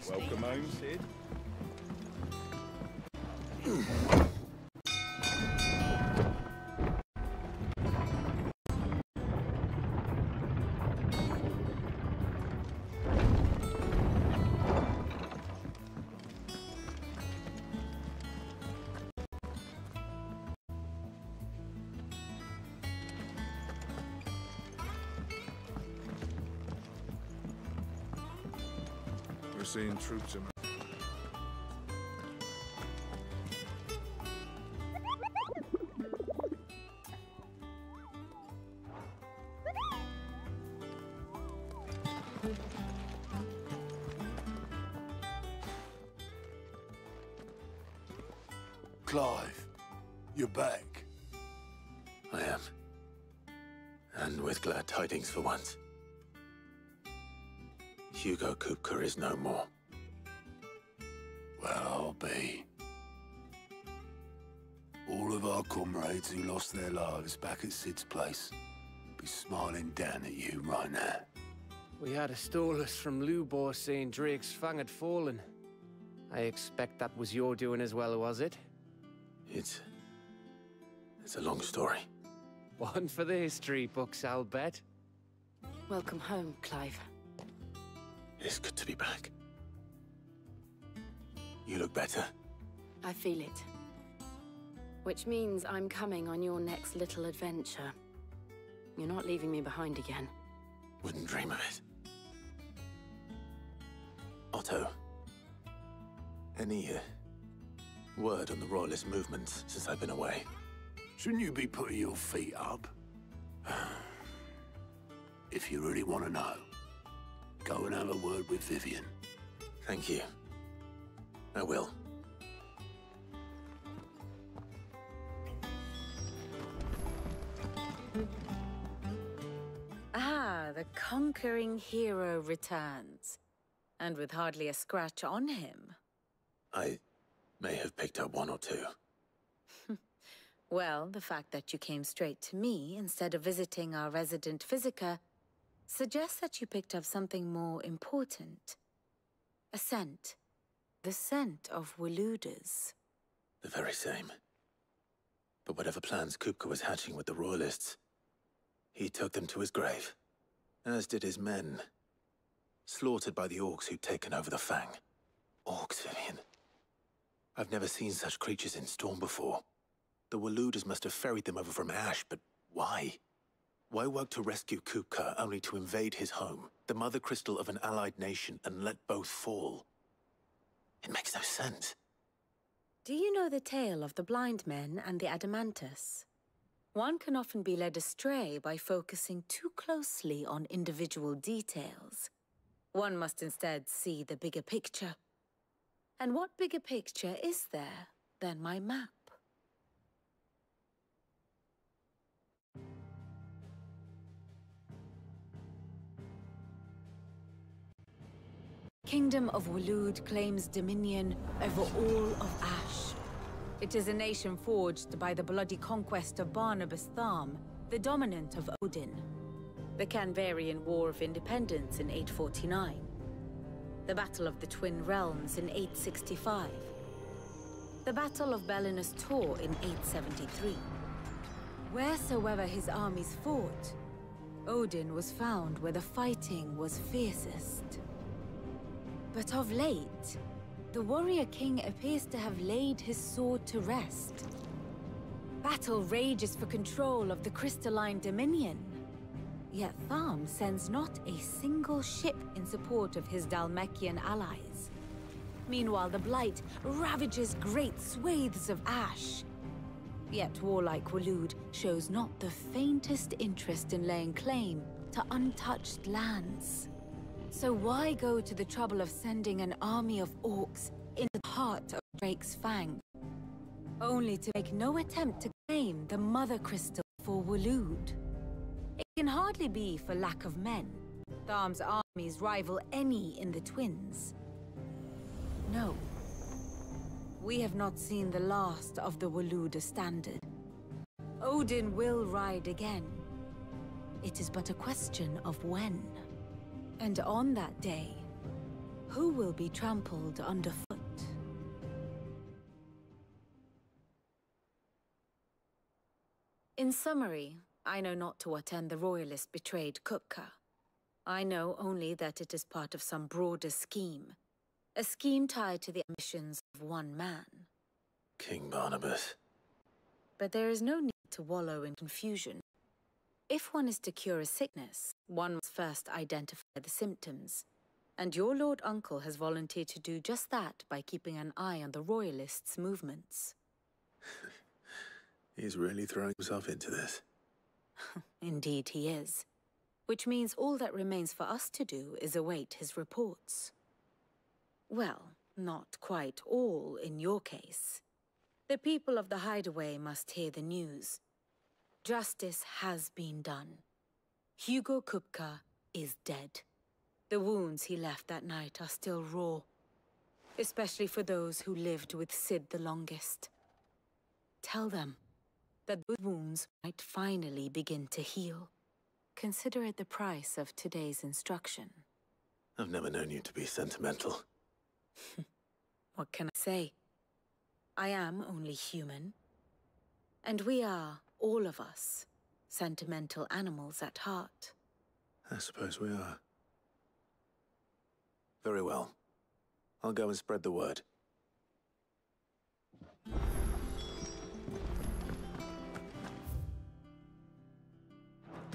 Welcome home, Sid. We're seeing troops in. Clive, you're back. I am. And with glad tidings for once. Hugo Kupka is no more. Well, I'll be. All of our comrades who lost their lives back at Sid's place be smiling down at you right now. We had a stolus from Lubor saying Drake's fang had fallen. I expect that was your doing as well, was it? It's a long story. One for the history books, I'll bet. Welcome home, Clive. It's good to be back. You look better. I feel it. Which means I'm coming on your next little adventure. You're not leaving me behind again. Wouldn't dream of it. Otto, any word on the Royalist movements since I've been away? Shouldn't you be putting your feet up? If you really want to know, go and have a word with Vivian. Thank you. I will. Ah, the conquering hero returns. And with hardly a scratch on him. I may have picked up one or two. Well, the fact that you came straight to me instead of visiting our resident physiker suggests that you picked up something more important. A scent. The scent of Waludas. The very same. But whatever plans Kupka was hatching with the Royalists, he took them to his grave. As did his men. Slaughtered by the orcs who'd taken over the Fang. Orcs, Vivian. I've never seen such creatures in Storm before. The Waludas must have ferried them over from Ash, but why? Why work to rescue Kupka only to invade his home, the mother crystal of an allied nation, and let both fall? It makes no sense. Do you know the tale of the blind men and the Adamantus? One can often be led astray by focusing too closely on individual details. One must instead see the bigger picture. And what bigger picture is there than my map? Kingdom of Walud claims dominion over all of Ash. It is a nation forged by the bloody conquest of Barnabas Tharm, the dominant of Odin. The Canvarian War of Independence in 849. The Battle of the Twin Realms in 865. the Battle of Belinus Tor in 873. Wheresoever his armies fought, Odin was found where the fighting was fiercest. But of late, the warrior king appears to have laid his sword to rest. Battle rages for control of the crystalline dominion. Yet Tharm sends not a single ship in support of his Dhalmekian allies. Meanwhile, the Blight ravages great swathes of ash. Yet warlike Waloed shows not the faintest interest in laying claim to untouched lands. So why go to the trouble of sending an army of orcs into the heart of Drake's Fang, only to make no attempt to claim the Mother Crystal for Waloed? It can hardly be for lack of men. Tharm's armies rival any in the Twins. No. We have not seen the last of the Waloed standard. Odin will ride again. It is but a question of when. And on that day, who will be trampled underfoot? In summary, I know not to what end the Royalist betrayed Kupka. I know only that it is part of some broader scheme. A scheme tied to the ambitions of one man. King Barnabas. But there is no need to wallow in confusion. If one is to cure a sickness, one must first identify the symptoms. And your Lord Uncle has volunteered to do just that by keeping an eye on the Royalists' movements. He's really throwing himself into this. Indeed he is. Which means all that remains for us to do is await his reports. Well, not quite all in your case. The people of the Hideaway must hear the news. Justice has been done. Hugo Kupka is dead. The wounds he left that night are still raw, especially for those who lived with Sid the longest. Tell them that those wounds might finally begin to heal. Consider it the price of today's instruction. I've never known you to be sentimental. What can I say? I am only human. And we are, all of us, sentimental animals at heart. I suppose we are. Very well. I'll go and spread the word.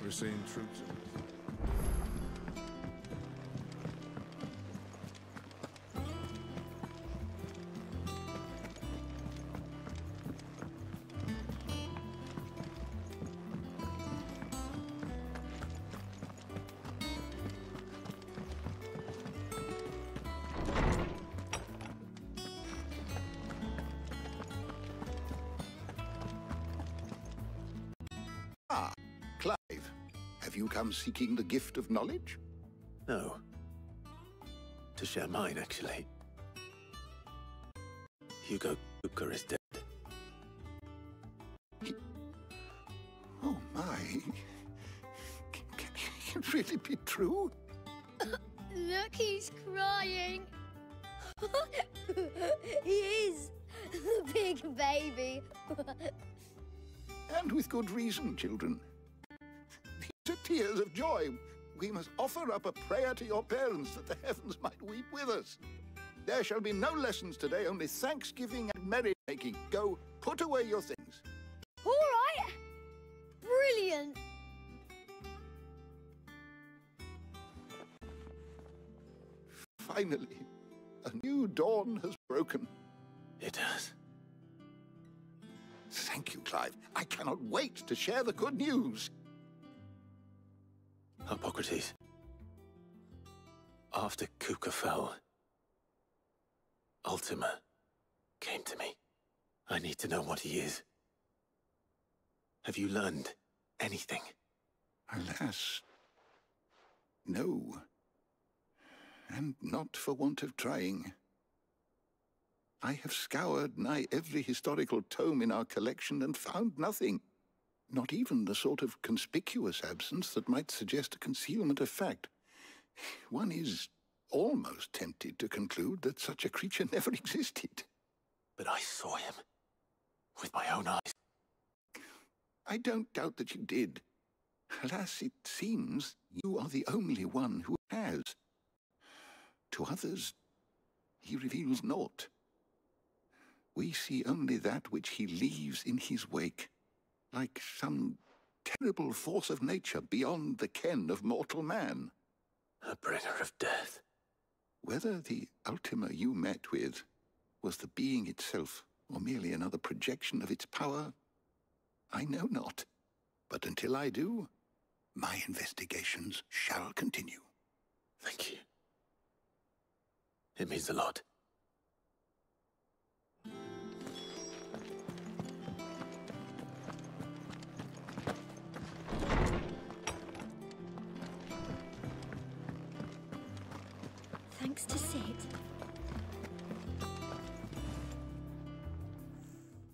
We're seeing troops. Ah, Clive. Have you come seeking the gift of knowledge? No. To share mine, actually. Hugo Kupka is dead. Oh my. Can it really be true? Look, he's crying. He is. The big baby. And with good reason, children. These are tears of joy. We must offer up a prayer to your parents that the heavens might weep with us. There shall be no lessons today, only thanksgiving and merrymaking. Go, put away your things. All right. Brilliant. Finally, a new dawn has broken. It has. Thank you, Clive. I cannot wait to share the good news. Hippocrates. After Kupka fell, Ultima came to me. I need to know what he is. Have you learned anything? Alas, no. And not for want of trying. I have scoured nigh every historical tome in our collection and found nothing. Not even the sort of conspicuous absence that might suggest a concealment of fact. One is almost tempted to conclude that such a creature never existed. But I saw him. With my own eyes. I don't doubt that you did. Alas, it seems you are the only one who has. To others, he reveals naught. We see only that which he leaves in his wake, like some terrible force of nature beyond the ken of mortal man. A bringer of death. Whether the Ultima you met with was the being itself, or merely another projection of its power, I know not. But until I do, my investigations shall continue. Thank you. It means a lot. Thanks to Sid.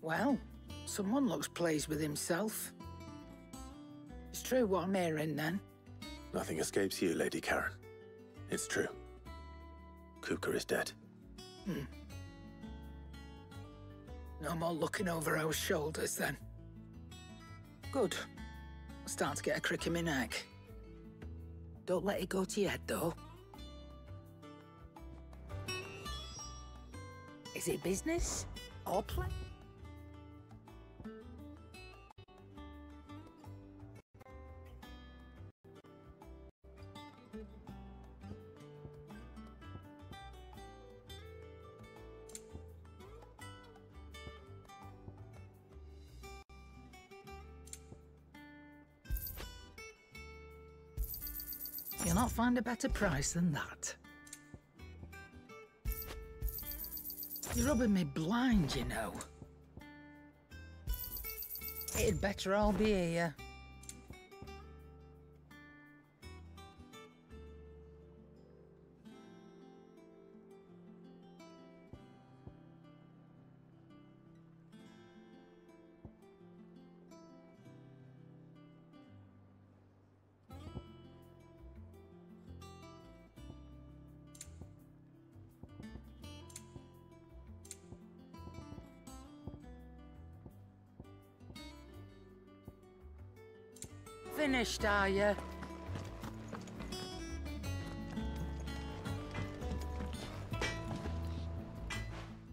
Well, someone looks pleased with himself. It's true what I'm hearing, then. Nothing escapes you, Lady Karen. It's true. Kupka is dead. No more looking over our shoulders, then. Good. I'm starting to get a crick in my neck. Don't let it go to your head, though. Is it business or play? You'll not find a better price than that. You're rubbing me blind, you know. It'd better all be here. Finished, are you?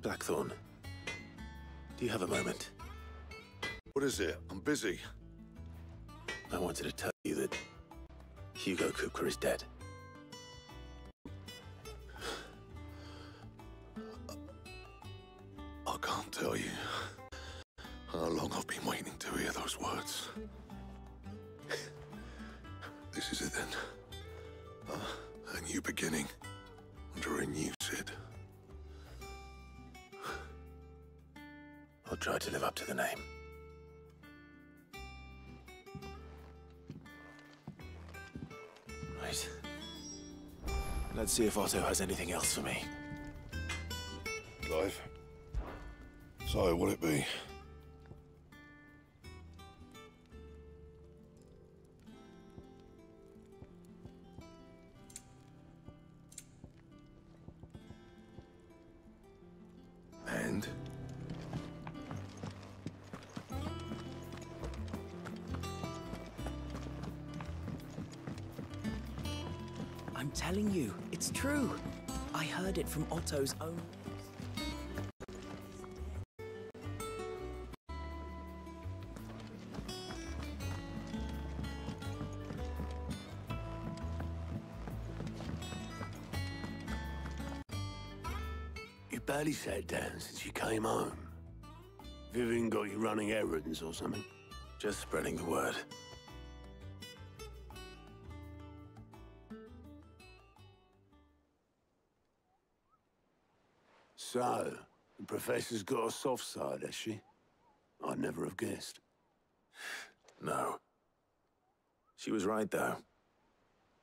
Blackthorn, do you have a moment? What is it? I'm busy. I wanted to tell you that Hugo Kupka is dead. I can't tell you how long I've been waiting to hear those words. This is it then. A new beginning under a new Sid. I'll try to live up to the name. Right. Let's see if Otto has anything else for me. Clive. So, will it be? And? I'm telling you, it's true. I heard it from Otto's own lips. You barely sat down since you came home. Vivian got you running errands or something? Just spreading the word. So, the Professor's got a soft side, has she? I'd never have guessed. No. She was right, though.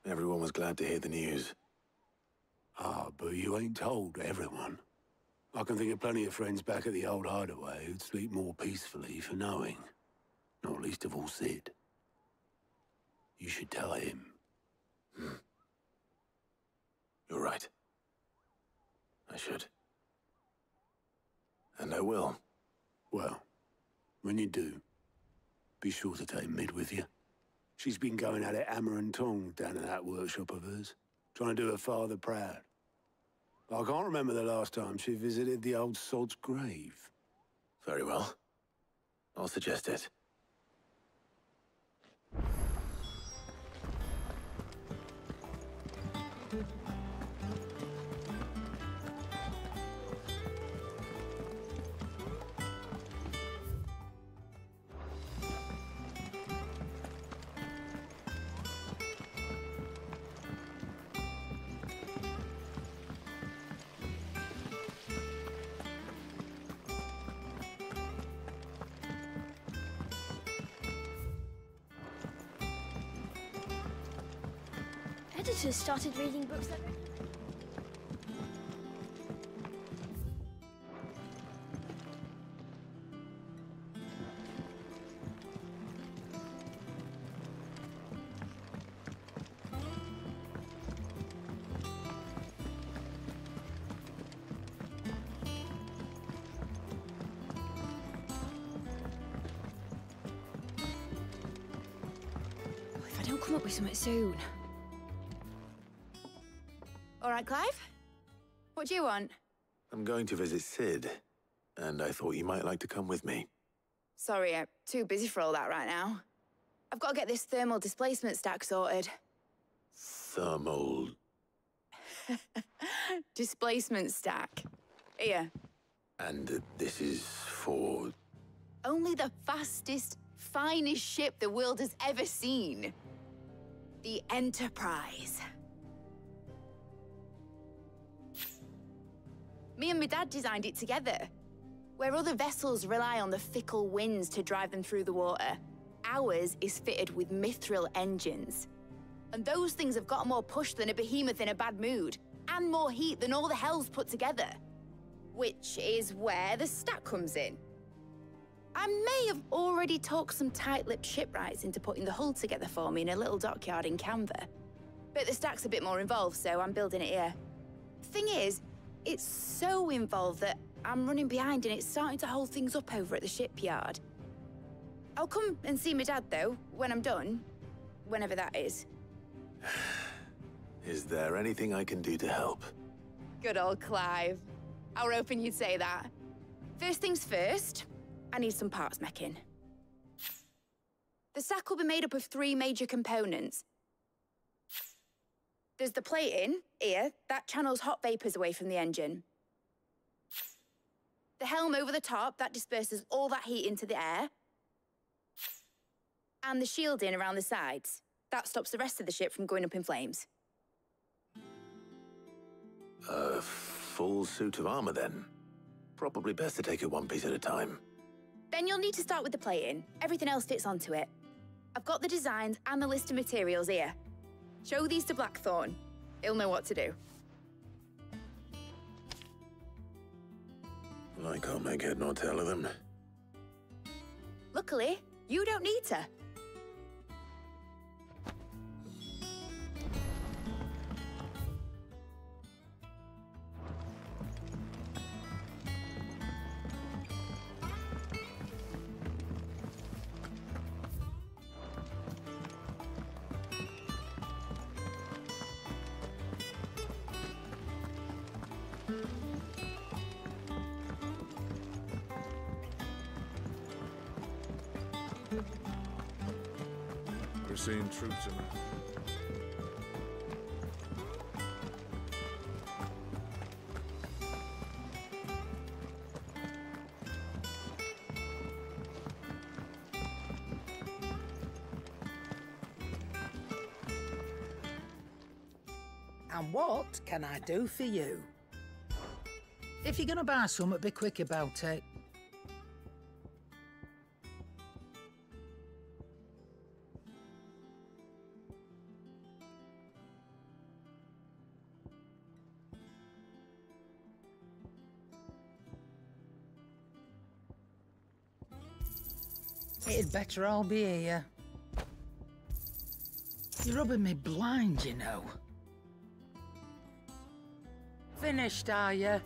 Everyone was glad to hear the news. Ah, but you ain't told everyone. I can think of plenty of friends back at the old hideaway who'd sleep more peacefully for knowing. Not least of all Sid. You should tell him. You're right. I should. And And I will. Well, when you do, be sure to take Mid with you. She's been going at it hammer and tongs down at that workshop of hers, trying to do her father proud. I can't remember the last time she visited the old sod's grave. Very well. I'll suggest it. Editors started reading books that... If I don't come up with something soon. All right, Clive? What do you want? I'm going to visit Sid, and I thought you might like to come with me. Sorry, I'm too busy for all that right now. I've got to get this thermal displacement stack sorted. Thermal... Displacement stack. Here. And this is for... Only the fastest, finest ship the world has ever seen. The Enterprise. Me and my dad designed it together. Where other vessels rely on the fickle winds to drive them through the water, ours is fitted with mithril engines. And those things have got more push than a behemoth in a bad mood, and more heat than all the hells put together. Which is where the stack comes in. I may have already talked some tight-lipped shipwrights into putting the hull together for me in a little dockyard in Canva. But the stack's a bit more involved, so I'm building it here. Thing is, it's so involved that I'm running behind and it's starting to hold things up over at the shipyard. I'll come and see my dad, though, when I'm done. Whenever that is. Is there anything I can do to help? Good old Clive. I was hoping you'd say that. First things first, I need some parts meching. The stack will be made up of 3 major components. There's the plating, here, that channels hot vapors away from the engine. The helm over the top, that disperses all that heat into the air. And the shielding around the sides. That stops the rest of the ship from going up in flames. A full suit of armor, then? Probably best to take it one piece at a time. Then you'll need to start with the plating. Everything else fits onto it. I've got the designs and the list of materials here. Show these to Blackthorn. He'll know what to do. I can't make head nor tail of them. Luckily, you don't need to. We're seeing troops around. And what can I do for you? If you're gonna buy something, be quick about it. It'd better all be here. You're rubbing me blind, you know. Finished, are you?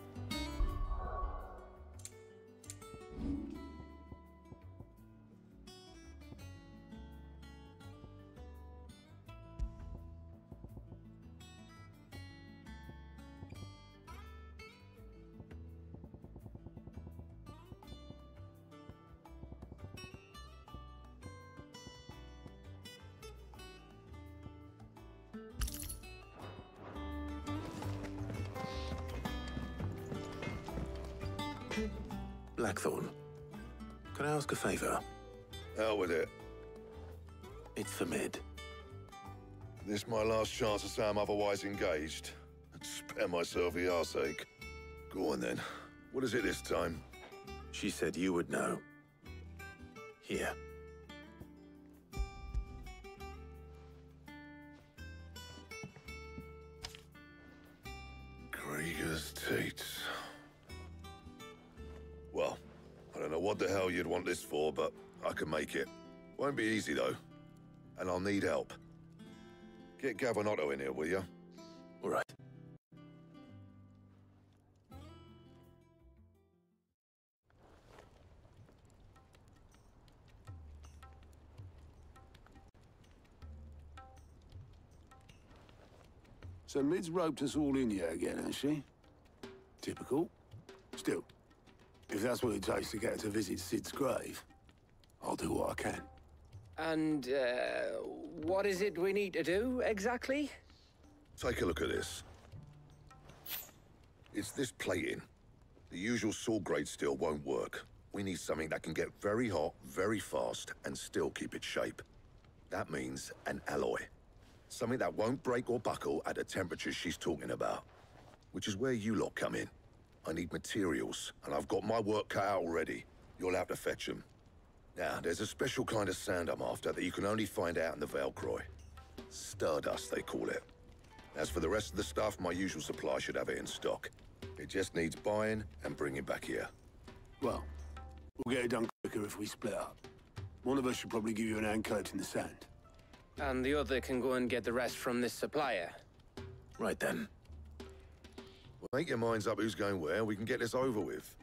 Blackthorn, can I ask a favor? Hell with it. It's for Mid. This my last chance to say I'm otherwise engaged. Spare myself the arseache. Go on then. What is it this time? She said you would know. Here. Krieger's teats. Well, I don't know what the hell you'd want this for, but I can make it. Won't be easy, though. And I'll need help. Get Gav and Otto in here, will you? All right. So Mid's roped us all in here again, has she? Typical. Still, if that's what it takes to get to visit Sid's grave, I'll do what I can. And, what is it we need to do, exactly? Take a look at this. It's this plating. The usual sword-grade steel won't work. We need something that can get very hot, very fast, and still keep its shape. That means an alloy. Something that won't break or buckle at the temperatures she's talking about. Which is where you lot come in. I need materials, and I've got my work cut out already. You'll have to fetch them. Now, there's a special kind of sand I'm after that you can only find out in the Velcroy. Stardust, they call it. As for the rest of the stuff, my usual supply should have it in stock. It just needs buying and bringing back here. Well, we'll get it done quicker if we split up. One of us should probably give you an hand coat in the sand. And the other can go and get the rest from this supplier. Right then. Well, make your minds up who's going where, and we can get this over with.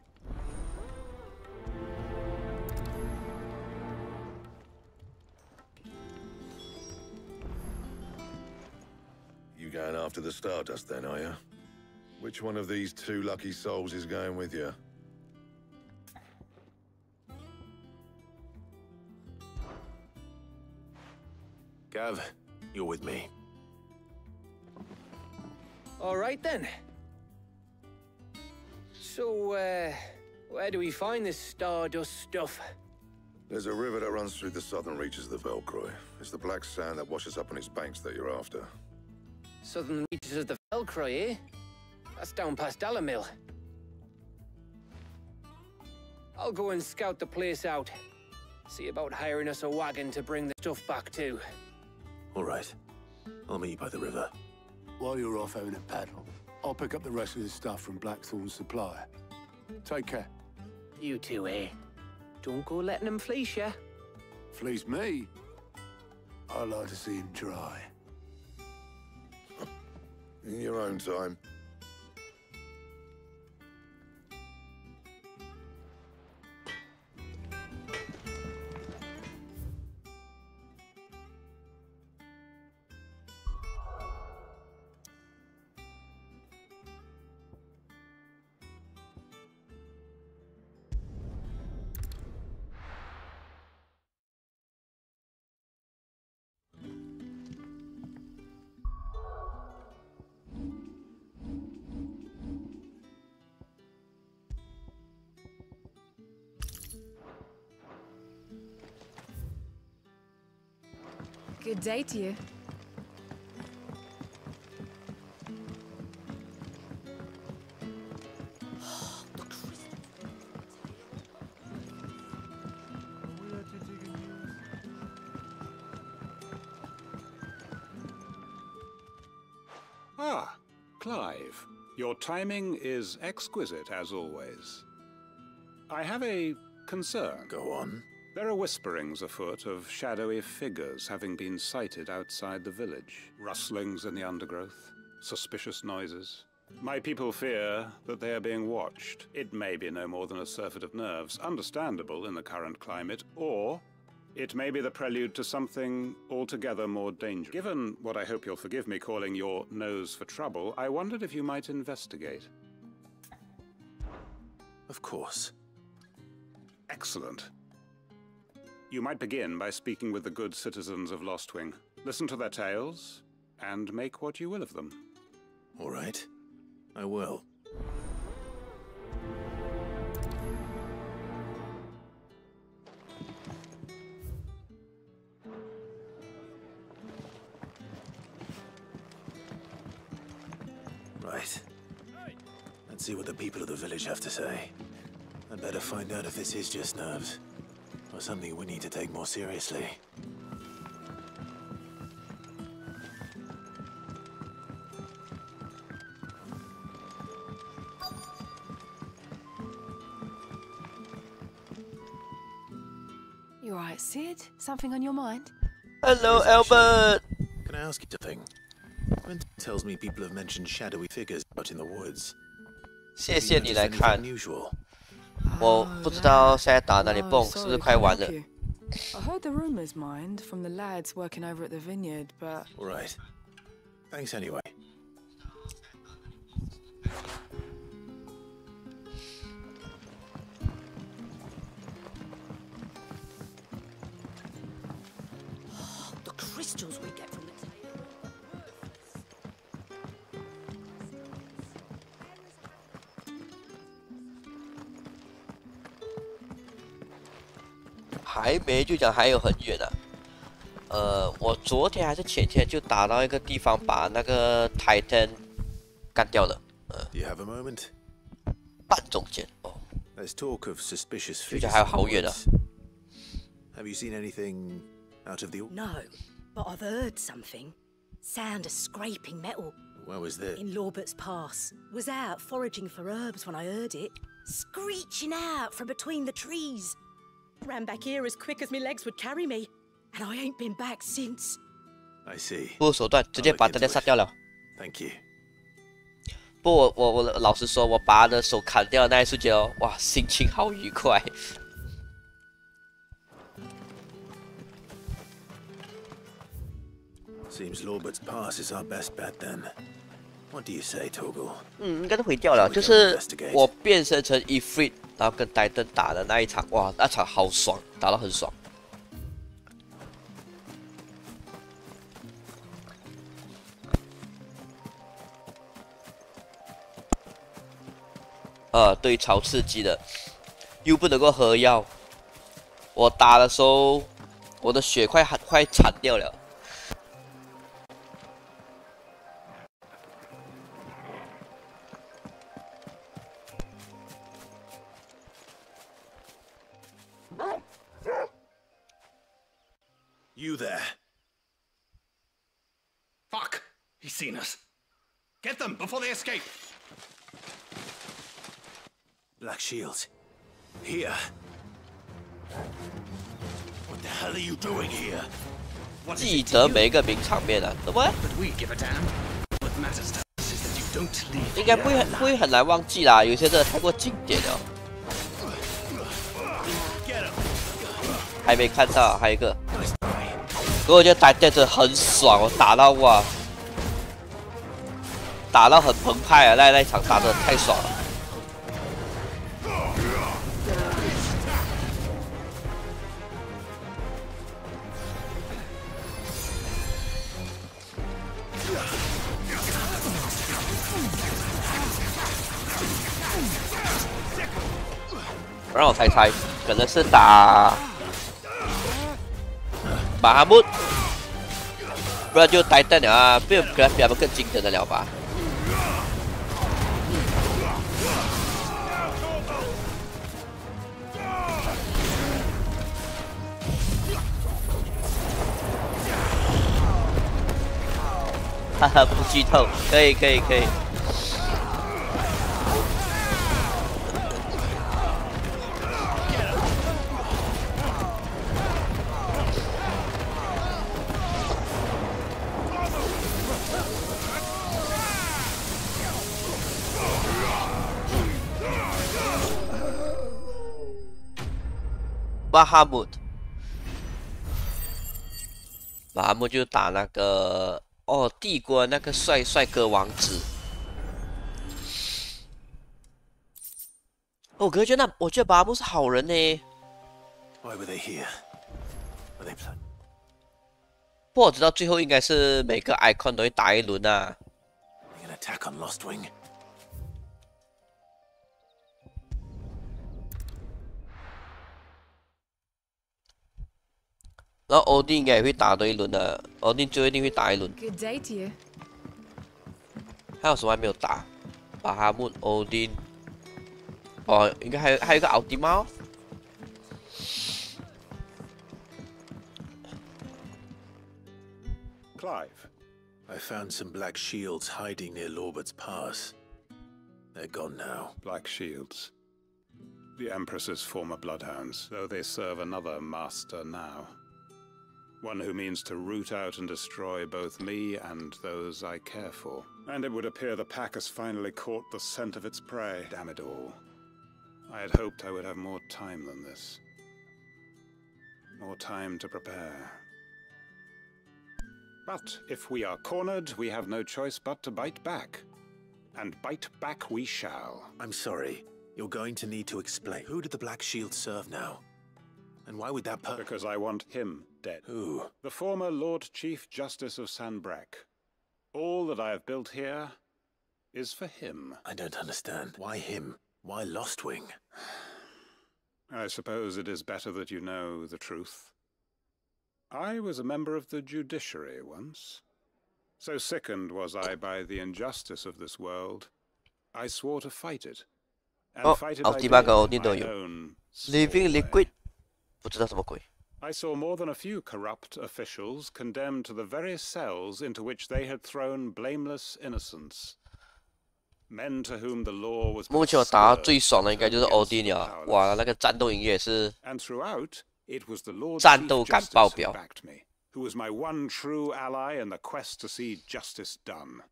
You going after the Stardust then, are you? Which one of these two lucky souls is going with you? Gav, you're with me. All right, then. So, where do we find this Stardust stuff? There's a river that runs through the southern reaches of the Velcroy. It's the black sand that washes up on its banks that you're after. Southern reaches of the Velcroy, eh? That's down past Alamil. I'll go and scout the place out. See about hiring us a wagon to bring the stuff back to. All right. I'll meet you by the river. While you're off having a paddle, I'll pick up the rest of the stuff from Blackthorn's supplier. Take care. You two, eh? Don't go letting him fleece ya. Fleece me? I like to see him try. In your own time. Good day to you. Ah, Clive. Your timing is exquisite, as always. I have a concern. Go on. There are whisperings afoot of shadowy figures having been sighted outside the village. Rustlings in the undergrowth, suspicious noises. My people fear that they are being watched. It may be no more than a surfeit of nerves, understandable in the current climate, or it may be the prelude to something altogether more dangerous. Given what I hope you'll forgive me calling your nose for trouble, I wondered if you might investigate. Of course. Excellent. You might begin by speaking with the good citizens of Lostwing. Listen to their tales, and make what you will of them. All right. I will. and see what the people of the village have to say. I'd better find out if this is just nerves, or something we need to take more seriously. You alright, Sid? Something on your mind? Hello, Albert. Can I ask you something? When tells me people have mentioned shadowy figures out in the woods. 谢谢你来看。我不知道现在打哪里蹦，是不是快完了 I heard the rumors, mind, from the lads working over at the vineyard, but... All right. Thanks anyway. The crystals we get from the tail. 还没就讲还有很远啊。我昨天还是前天就打到一个地方，把那个 Titan 干掉了。Do you have a moment? 半中间哦。There's talk of suspicious 就 figures. 讲还有好远啊。Have you seen anything out of the ordinary? No, but I've heard something. Sound of scraping metal. Where was this? In Lorbert's Pass. Was out foraging for herbs when I heard it. Screeching out from between the trees. Ran back here as quick as my legs would carry me. And I ain't been back since. I see. 不手段直接把大家杀掉了。Thank you. 不，我老实说，我把他的手砍掉的那一瞬间哦，哇，心情好愉快。Seems Lorbert's Pass is our best bet then. What do you say, Toggle? 应该都毁掉了。就是我变身成 Ifrit， 然后跟戴登打的那一场，哇，那场好爽，打得很爽。对，超刺激的，又不能够喝药。我打的时候，我的血快残掉了。You there? Fuck! He's seen us. Get them before they escape. Black Shields. Here. What the hell are you doing here? 记得每一个名场面啊，怎么？ But we give a damn. What matters to us is that you don't leave. 应该不会很难忘记啦，有些真的太过经典了。还没看到，还有一个。可我觉得打电真的很爽，我打到哇，打到很澎湃啊！那一场打的太爽了。让我猜，可能是打巴哈姆，不然就呆蛋了啊！不然可能比他们更精神的了吧？哈哈，不剧透，可以。巴哈姆就打那个帝国那个帅哥王子。我觉得巴哈姆是好人呢。Why were they here? Were they plan? 不过我知道最后应该是每个 icon 都会打一轮啊。An attack on Lost Wing. 然后欧弟应该也会打多一轮的，欧弟最后一定会打一轮。Good day to you. 还有什么还没有打？巴哈姆欧丁。哦，应该还有一个奥迪猫。Clive, I found some black shields hiding near Lorbert's Pass. They're gone now. Black shields. The Empress's former bloodhounds, though they serve another master now. One who means to root out and destroy both me and those I care for. And it would appear the pack has finally caught the scent of its prey. Damn it all. I had hoped I would have more time than this. More time to prepare. But if we are cornered, we have no choice but to bite back. And bite back we shall. I'm sorry. You're going to need to explain. Who did the Black Shield serve now? And why would that Because I want him dead. Who? The former Lord Chief Justice of Sanbreque. All that I have built here is for him. I don't understand. Why him? Why Lostwing? I suppose it is better that you know the truth. I was a member of the judiciary once. So sickened was I by the injustice of this world, I swore to fight it. And fight it I did in my own Living Liquid 不知道什么鬼 I saw more than a few corrupt officials condemned to the very cells into which they had thrown blameless innocents. Men to whom the law was 目前我打到最爽的应该就是欧丁了，哇，那个战斗音乐是 And throughout, it was the Lord 战斗感爆表。 who was my one true ally in the quest to see justice done.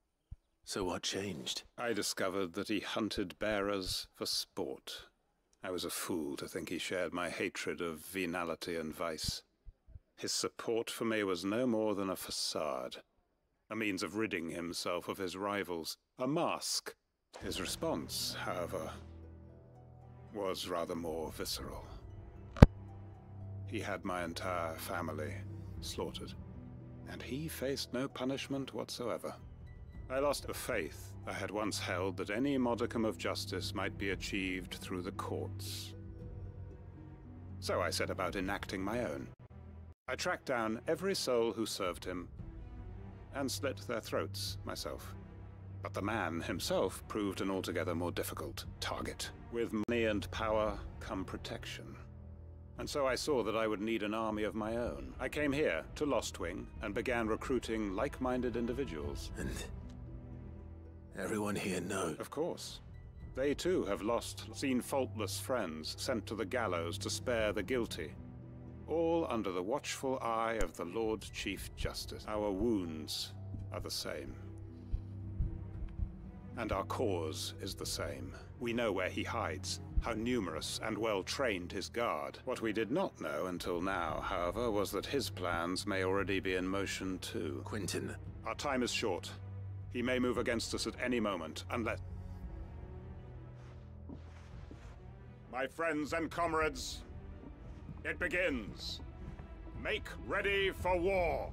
So what changed? I discovered that he hunted bearers for sport. I was a fool to think he shared my hatred of venality and vice. His support for me was no more than a facade, a means of ridding himself of his rivals, a mask. His response, however, was rather more visceral. He had my entire family slaughtered, and he faced no punishment whatsoever. I lost the faith I had once held that any modicum of justice might be achieved through the courts. So I set about enacting my own. I tracked down every soul who served him, and slit their throats myself. But the man himself proved an altogether more difficult target. With money and power come protection. And so I saw that I would need an army of my own. I came here to Lostwing and began recruiting like-minded individuals. And everyone here knows. Of course. They too have seen faultless friends sent to the gallows to spare the guilty. All under the watchful eye of the Lord Chief Justice. Our wounds are the same. And our cause is the same. We know where he hides, how numerous and well-trained his guard. What we did not know until now, however, was that his plans may already be in motion too. Quentin. Our time is short. He may move against us at any moment, unless... My friends and comrades, it begins. Make ready for war.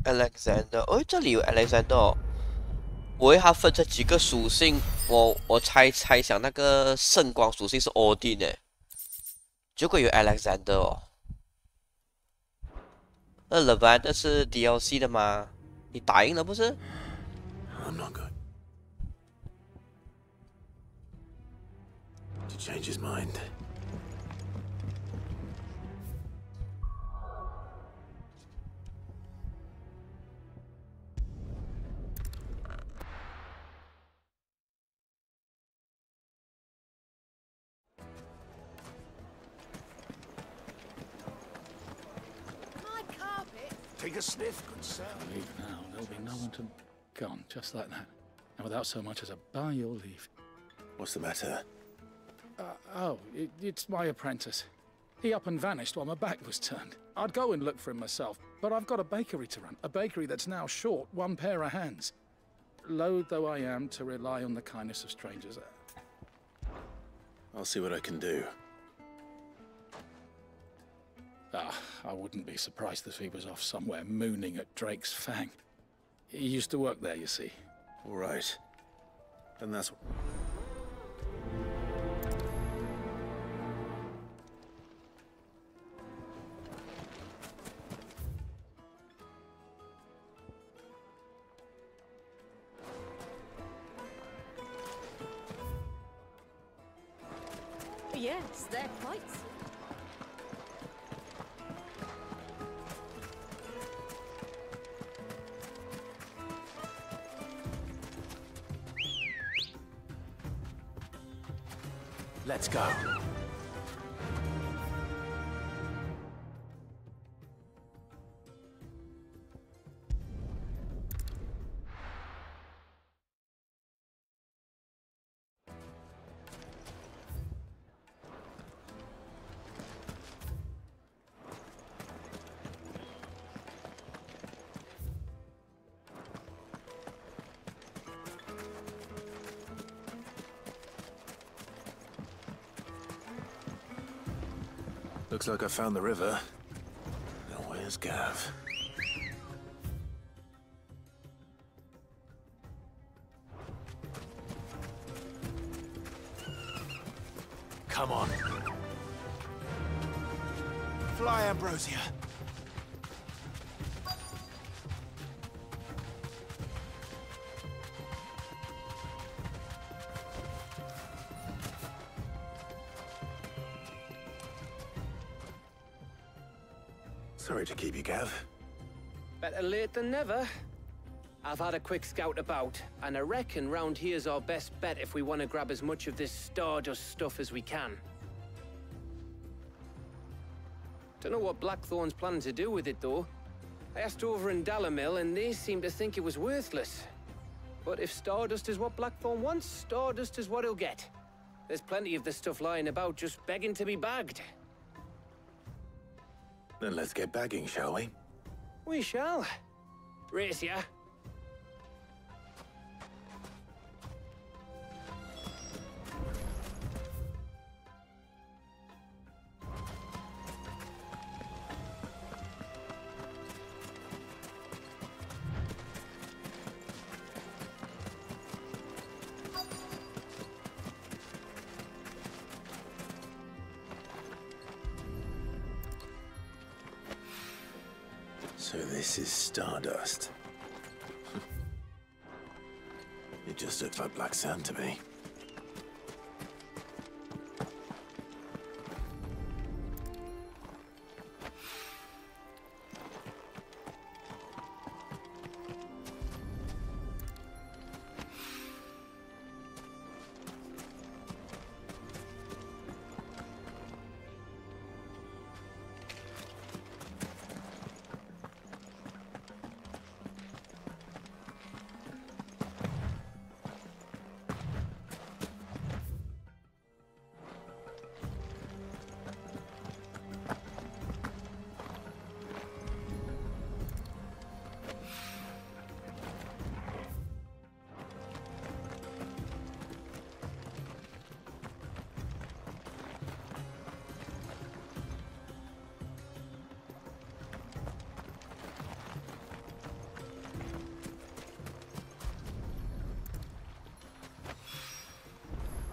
Alexander， 哦，这里有 Alexander 哦。我以为它分成几个属性，我猜想那个圣光属性是 Odin 诶，结果有 Alexander 哦。那 Levander 是 DLC 的吗？你打赢了不是 I'm not good. To change his mind. Take a sniff, good sir. Leave now. There'll be no one to... Gone, just like that. And without so much as a by your leave. What's the matter? It's my apprentice. He up and vanished while my back was turned. I'd go and look for him myself, but I've got a bakery to run. A bakery that's now short one pair of hands. Loath though I am to rely on the kindness of strangers. I'll see what I can do. I wouldn't be surprised if he was off somewhere mooning at Drake's Fang. He used to work there, you see. All right. Then that's... Yes, they're quite... Let's go. Looks like I found the river. Now where's Gav? Come on. Fly, Ambrosia. Sorry to keep you, Gav. Better late than never. I've had a quick scout about, and I reckon round here's our best bet if we want to grab as much of this Stardust stuff as we can. Don't know what Blackthorn's planning to do with it, though. I asked over in Dalamil, and they seem to think it was worthless. But if Stardust is what Blackthorn wants, Stardust is what he'll get. There's plenty of this stuff lying about, just begging to be bagged. Then let's get bagging, shall we? We shall. Race ya. So this is Stardust. It just looks like black sand to me.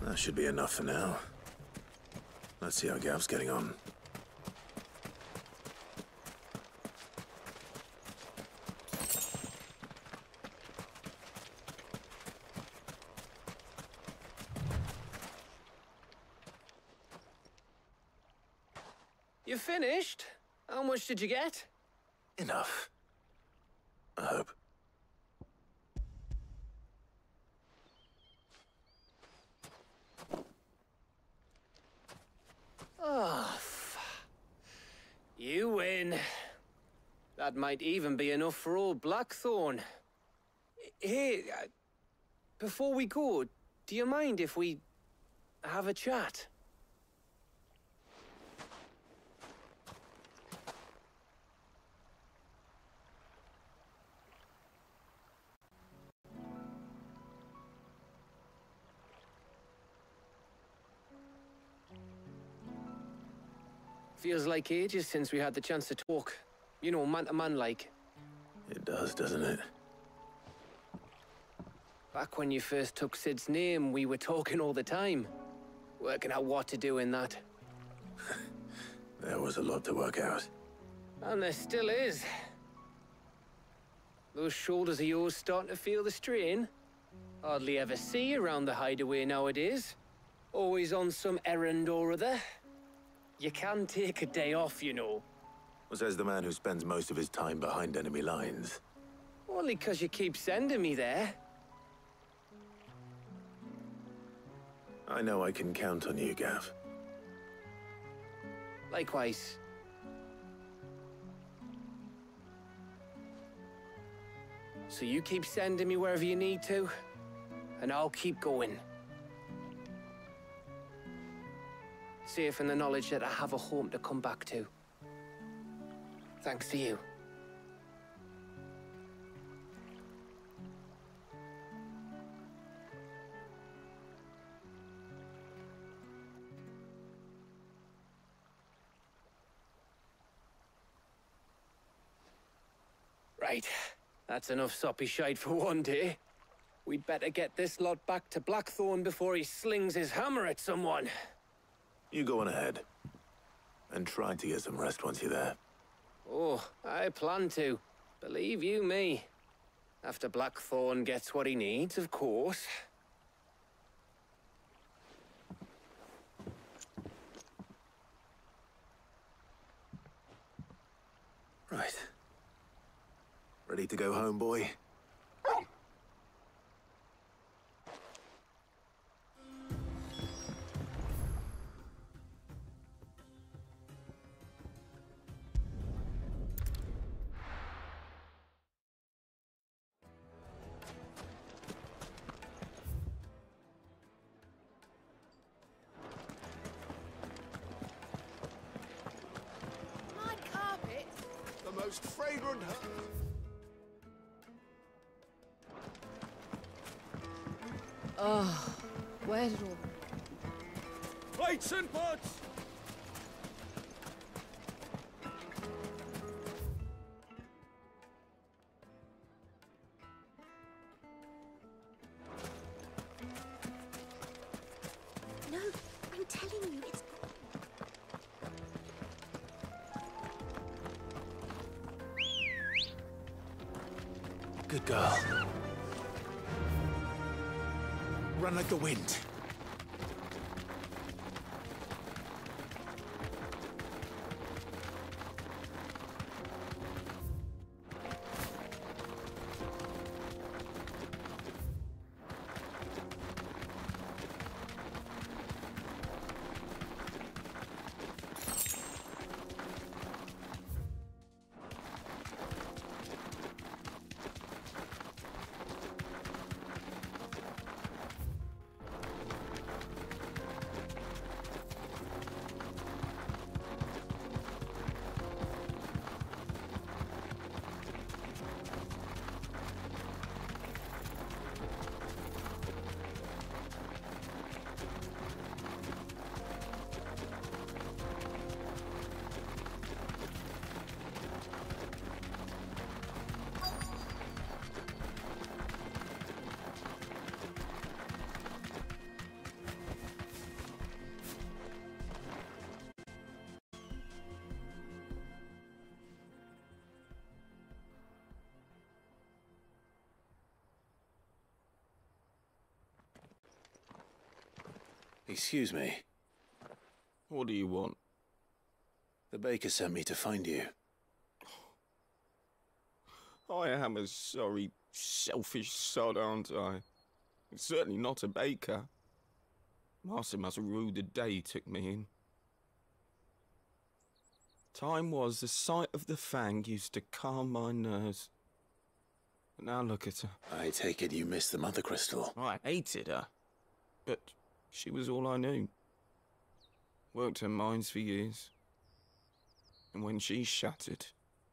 That should be enough for now. Let's see how Gav's getting on. You finished? How much did you get? Enough. I hope. Oh, you win. That might even be enough for old Blackthorn. Hey, before we go, do you mind if we have a chat? Feels like ages since we had the chance to talk. You know, man to man like. It does, doesn't it? Back when you first took Sid's name, we were talking all the time. Working out what to do in that. There was a lot to work out. And there still is. Those shoulders of yours starting to feel the strain. Hardly ever see you around the hideaway nowadays. Always on some errand or other. You can take a day off, you know. Says the man who spends most of his time behind enemy lines. Only 'cause you keep sending me there. I know I can count on you, Gav. Likewise. So you keep sending me wherever you need to, and I'll keep going. Safe in the knowledge that I have a home to come back to. Thanks to you. Right. That's enough soppy shite for one day. We'd better get this lot back to Blackthorn before he slings his hammer at someone. You go on ahead. And try to get some rest once you're there. Oh, I plan to. Believe you me. After Blackthorn gets what he needs, of course. Right. Ready to go home, boy? My carpet. The most fragrant. Oh, where did all... Plates and pots! No, I'm telling you, it's... Good girl. Run like the wind. Excuse me. What do you want? The baker sent me to find you. I am a sorry, selfish sod, aren't I? Certainly not a baker. Master must rue the day he took me in. Time was the sight of the Fang used to calm my nerves. But now look at her. I take it you missed the Mother Crystal. I hated her. But she was all I knew. Worked her mines for years. And when she shattered,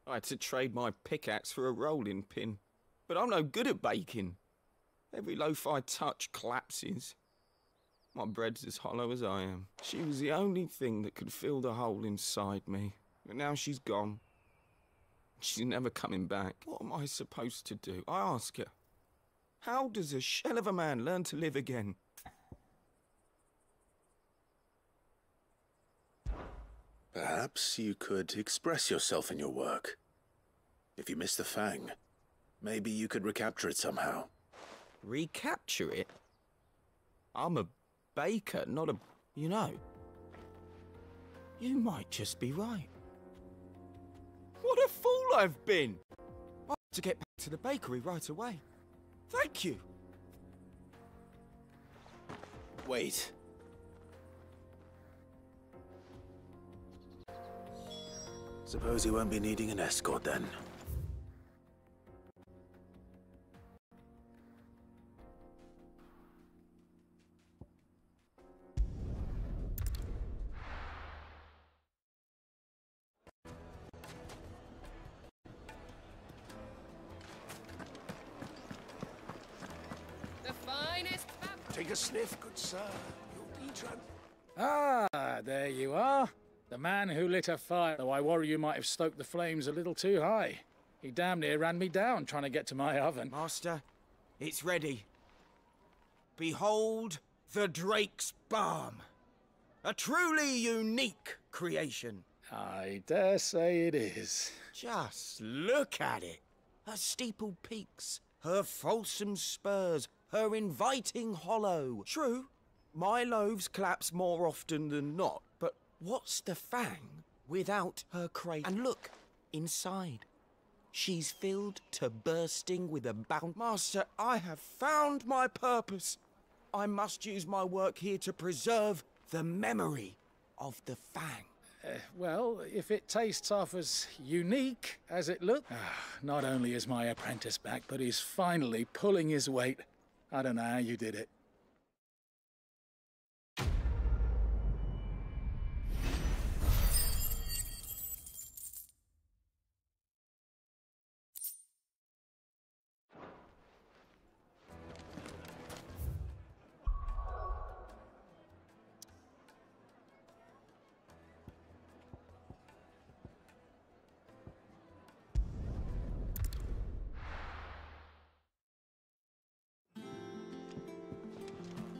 I had to trade my pickaxe for a rolling pin. But I'm no good at baking. Every loaf I touch collapses. My bread's as hollow as I am. She was the only thing that could fill the hole inside me. But now she's gone. She's never coming back. What am I supposed to do? I ask her. How does a shell of a man learn to live again? Perhaps you could express yourself in your work. If you miss the Fang, maybe you could recapture it somehow. Recapture it? I'm a baker, not a... You know, you might just be right. What a fool I've been! I have to get back to the bakery right away. Thank you. Wait. Suppose you won't be needing an escort then. The finest. Take a sniff, good sir. You'll be drunk. Ah, there you are. The man who lit a fire, though I worry you might have stoked the flames a little too high. He damn near ran me down trying to get to my oven. Master, it's ready. Behold the Drake's Balm. A truly unique creation. I dare say it is. Just look at it. Her steepled peaks, her fulsome spurs, her inviting hollow. True, my loaves collapse more often than not, but what's the fang without her crate? And look, inside. She's filled to bursting with a bound. Master, I have found my purpose. I must use my work here to preserve the memory of the fang. Well, if it tastes half as unique as it looks... Not only is my apprentice back, but he's finally pulling his weight. I don't know how you did it.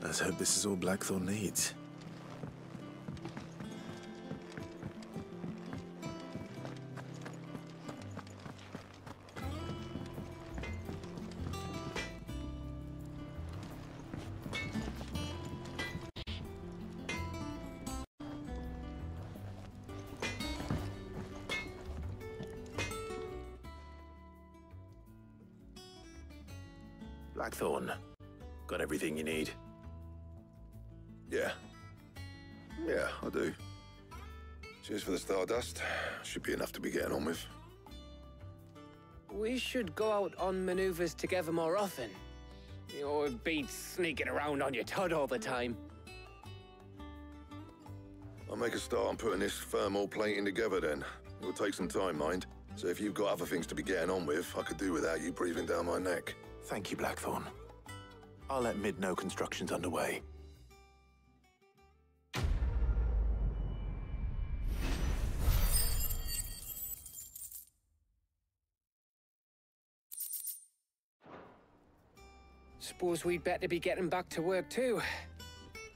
Let's hope this is all Blackthorn needs. Blackthorn, got everything you need? Yeah. Yeah, I do. Cheers for the Stardust. Should be enough to be getting on with. We should go out on maneuvers together more often. Or be sneaking around on your tud all the time. I'll make a start on putting this thermal plating together then. It'll take some time, mind. So if you've got other things to be getting on with, I could do without you breathing down my neck. Thank you, Blackthorn. I'll let Mid know construction's underway. Suppose we'd better be getting back to work too.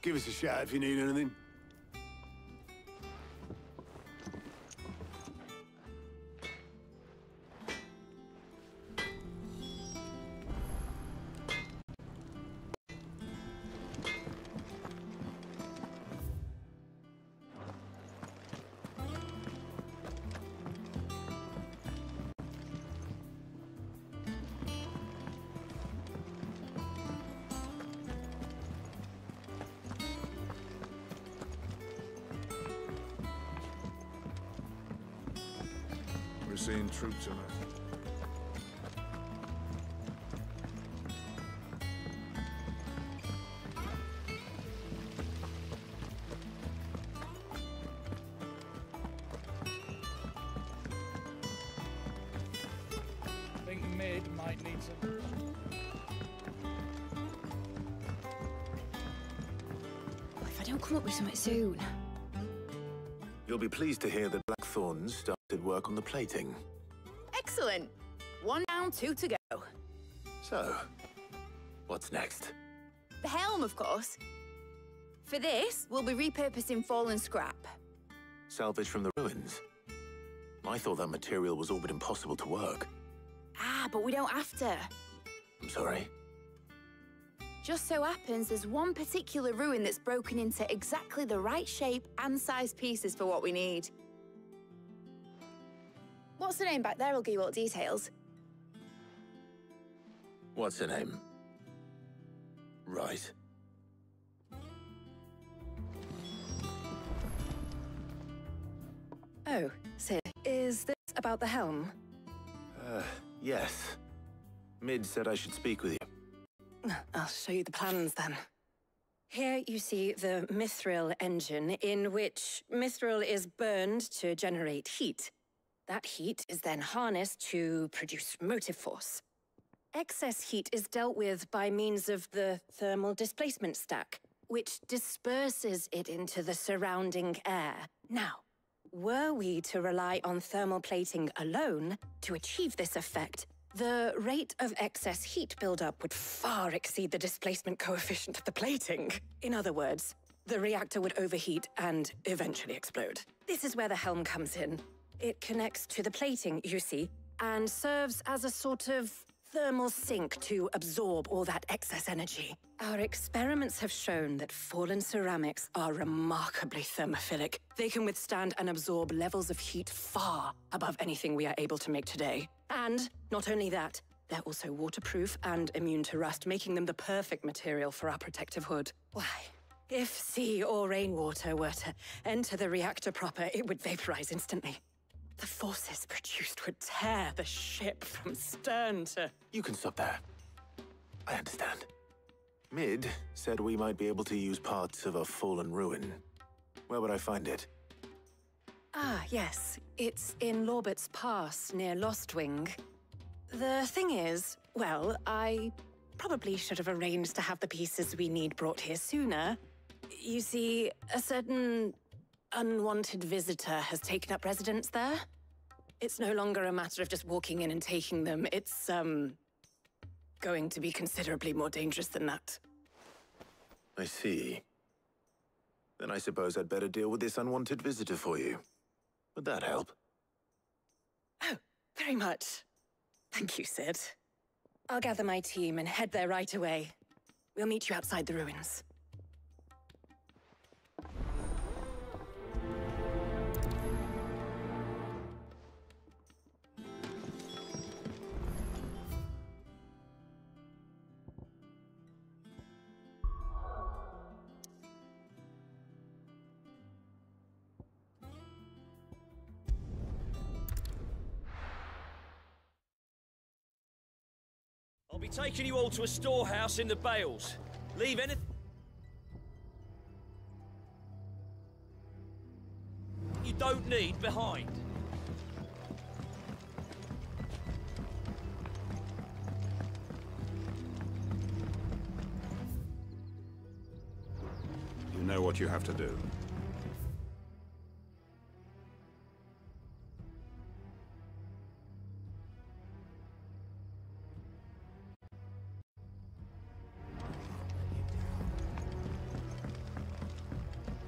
Give us a shout if you need anything. We're seeing troops around. I think Mid might need some... If I don't come up with something soon. You'll be pleased to hear that Blackthorn started work on the plating. Excellent. 1 down, 2 to go. So, what's next? The helm, of course. For this, we'll be repurposing fallen scrap. Salvage from the ruins? I thought that material was all but impossible to work. Ah, but we don't have to. I'm sorry. Just so happens there's one particular ruin that's broken into exactly the right shape and size pieces for what we need. What's the name back there? I'll give you all the details. What's her name? Right. Oh, Sid, is this about the helm? Yes. Mid said I should speak with you. I'll show you the plans then. Here you see the mithril engine, in which mithril is burned to generate heat. That heat is then harnessed to produce motive force. Excess heat is dealt with by means of the thermal displacement stack, which disperses it into the surrounding air. Now, were we to rely on thermal plating alone to achieve this effect, the rate of excess heat buildup would far exceed the displacement coefficient of the plating. In other words, the reactor would overheat and eventually explode. This is where the helm comes in. It connects to the plating, you see, and serves as a sort of thermal sink to absorb all that excess energy. Our experiments have shown that fallen ceramics are remarkably thermophilic. They can withstand and absorb levels of heat far above anything we are able to make today. And not only that, they're also waterproof and immune to rust, making them the perfect material for our protective hood. Why, if sea or rainwater were to enter the reactor proper, it would vaporize instantly. The forces produced would tear the ship from stern to... You can stop there. I understand. Mid said we might be able to use parts of a fallen ruin. Where would I find it? Ah, yes. It's in Lorbert's Pass, near Lostwing. The thing is, well, I probably should have arranged to have the pieces we need brought here sooner. You see, a certain unwanted visitor has taken up residence there. It's no longer a matter of just walking in and taking them. It's, going to be considerably more dangerous than that. I see. Then I suppose I'd better deal with this unwanted visitor for you. Would that help? Oh, very much. Thank you, Sid. I'll gather my team and head there right away. We'll meet you outside the ruins. I'll be taking you all to a storehouse in the Bales. Leave anything you don't need behind. You know what you have to do.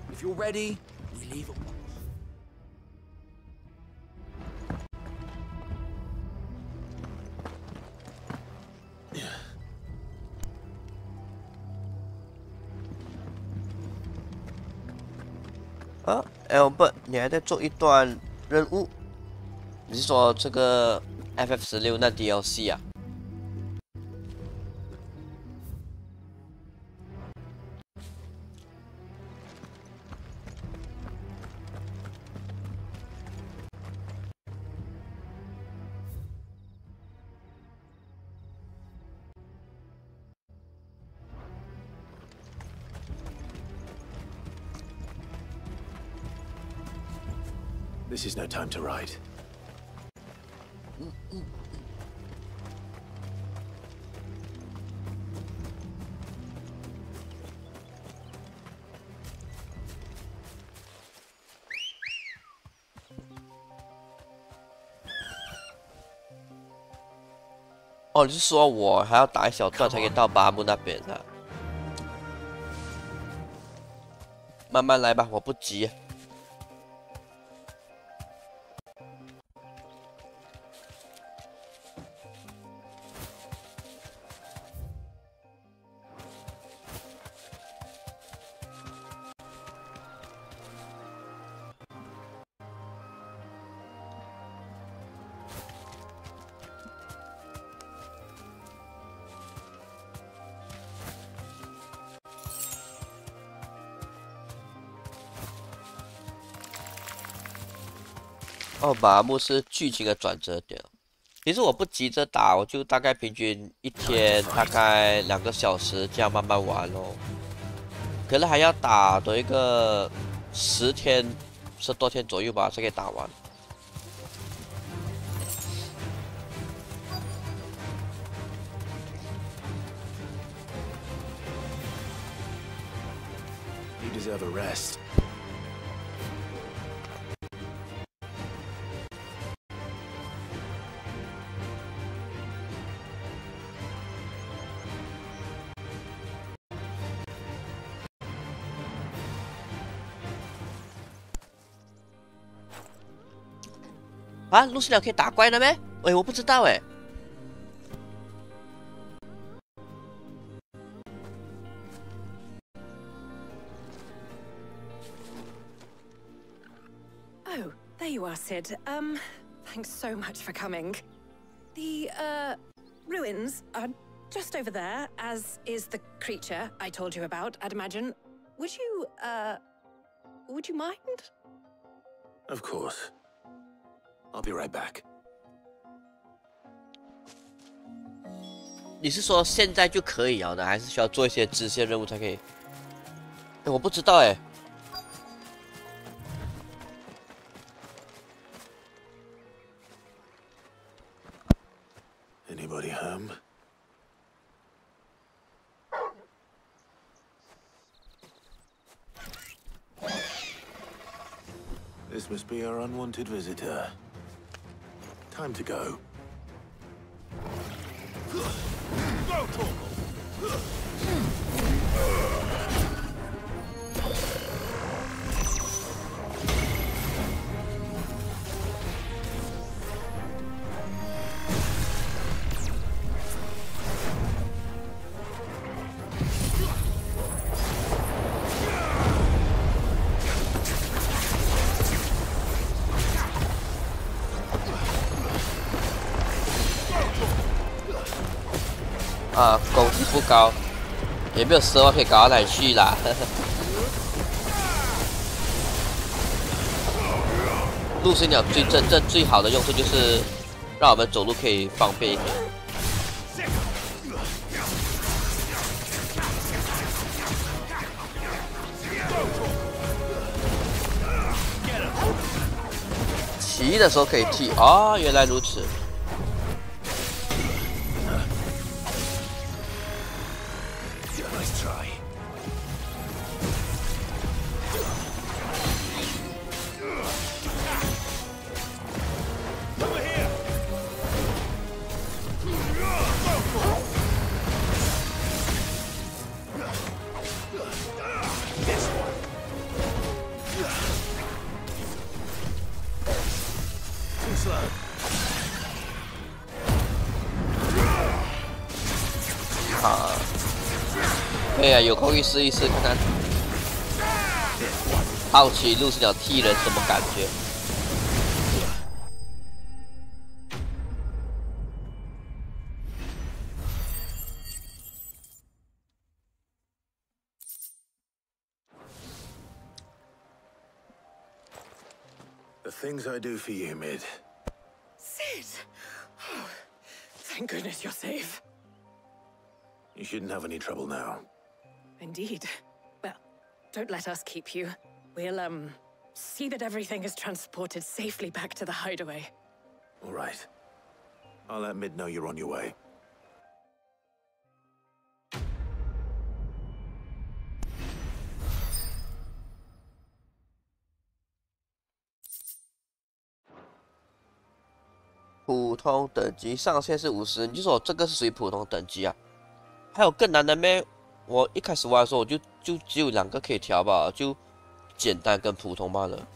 If you're ready, we leave at once. Albert， 你还在做一段任务？你是说这个 FF16 那 DLC 啊？ This is no time to ride.哦，你是说我还要打一小段才可以到巴木那边的？慢慢来吧，我不急。哦，麻木是剧情的转折点。其实我不急着打，我就大概平均一天大概2个小时这样慢慢玩咯。可能还要打多一个10多天左右吧，才可以打完。 You deserve a rest. Ah, 陆师鸟可以打怪的咩？喂，我不知道哎。 Oh, there you are, Sid. Thanks so much for coming. The, ruins are just over there, as is the creature I told you about, I'd imagine. Would you mind? Of course. I'll be right back. 你是说现在就可以了呢，还是需要做一些支线任务才可以？哎，我不知道哎。 Anybody home? This must be our unwanted visitor. Time to go.啊，攻击不高，也没有奢望可以搞到哪里去啦。陆行鸟最好的用处就是让我们走路可以方便一点。起义的时候可以踢哦，原来如此。 啊，对呀，有空去试一试看看，好奇陆行鸟踢人什么感觉？ The things I do for you, Mid. Sid! Oh, thank goodness you're safe. You shouldn't have any trouble now. Indeed. Well, don't let us keep you. We'll, see that everything is transported safely back to the hideaway. All right. I'll let Mid know you're on your way. 普通等级上限是50，你就说这个是属于普通等级啊？还有更难的咩？我一开始玩的时候我就只有2个可以调吧，就简单跟普通罢了。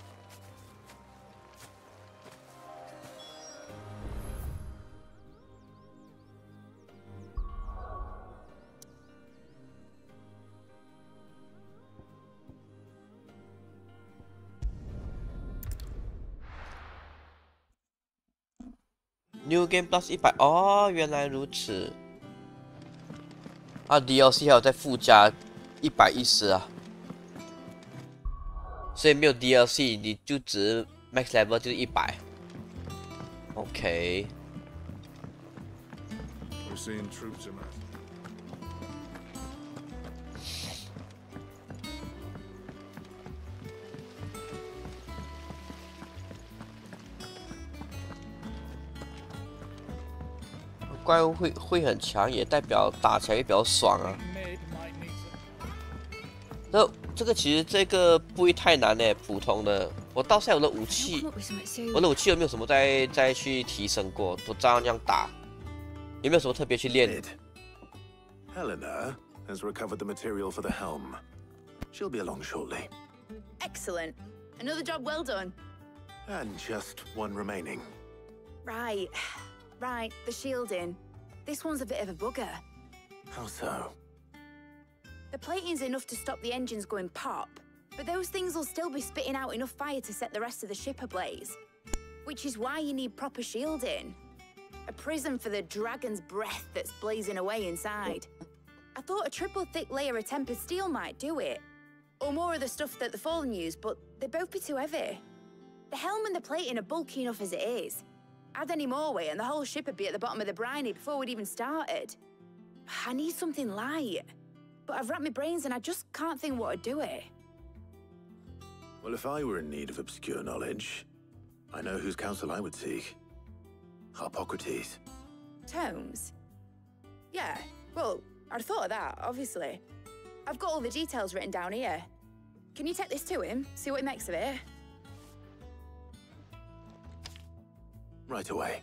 New Game Plus 100哦，原来如此。啊 ，DLC 还有再附加110啊，所以没有 DLC 你就只 Max Level 就是100。OK。We're seeing troops amass.怪物会很强，也代表打起来也比较爽啊。这个其实这个不会太难诶，普通的。我到现在我的武器有没有什么再去提升过？都照样这样打，有没有什么特别去练？ Helena has recovered the material for the helm. She'll be along shortly. Excellent. Another job well done. And just one remaining. Right. Right, the shielding. This one's a bit of a bugger. How so? The plating's enough to stop the engines going pop, but those things will still be spitting out enough fire to set the rest of the ship ablaze. Which is why you need proper shielding. A prism for the dragon's breath that's blazing away inside. I thought a triple thick layer of tempered steel might do it. Or more of the stuff that the Fallen use, but they'd both be too heavy. The helm and the plating are bulky enough as it is. Add any more weight and the whole ship would be at the bottom of the briny before we'd even started. I need something light. But I've racked my brains and I just can't think what would do it. Well, if I were in need of obscure knowledge, I know whose counsel I would seek. Hippocrates. Tomes? Yeah, well, I'd thought of that, obviously. I've got all the details written down here. Can you take this to him, see what he makes of it? Right away.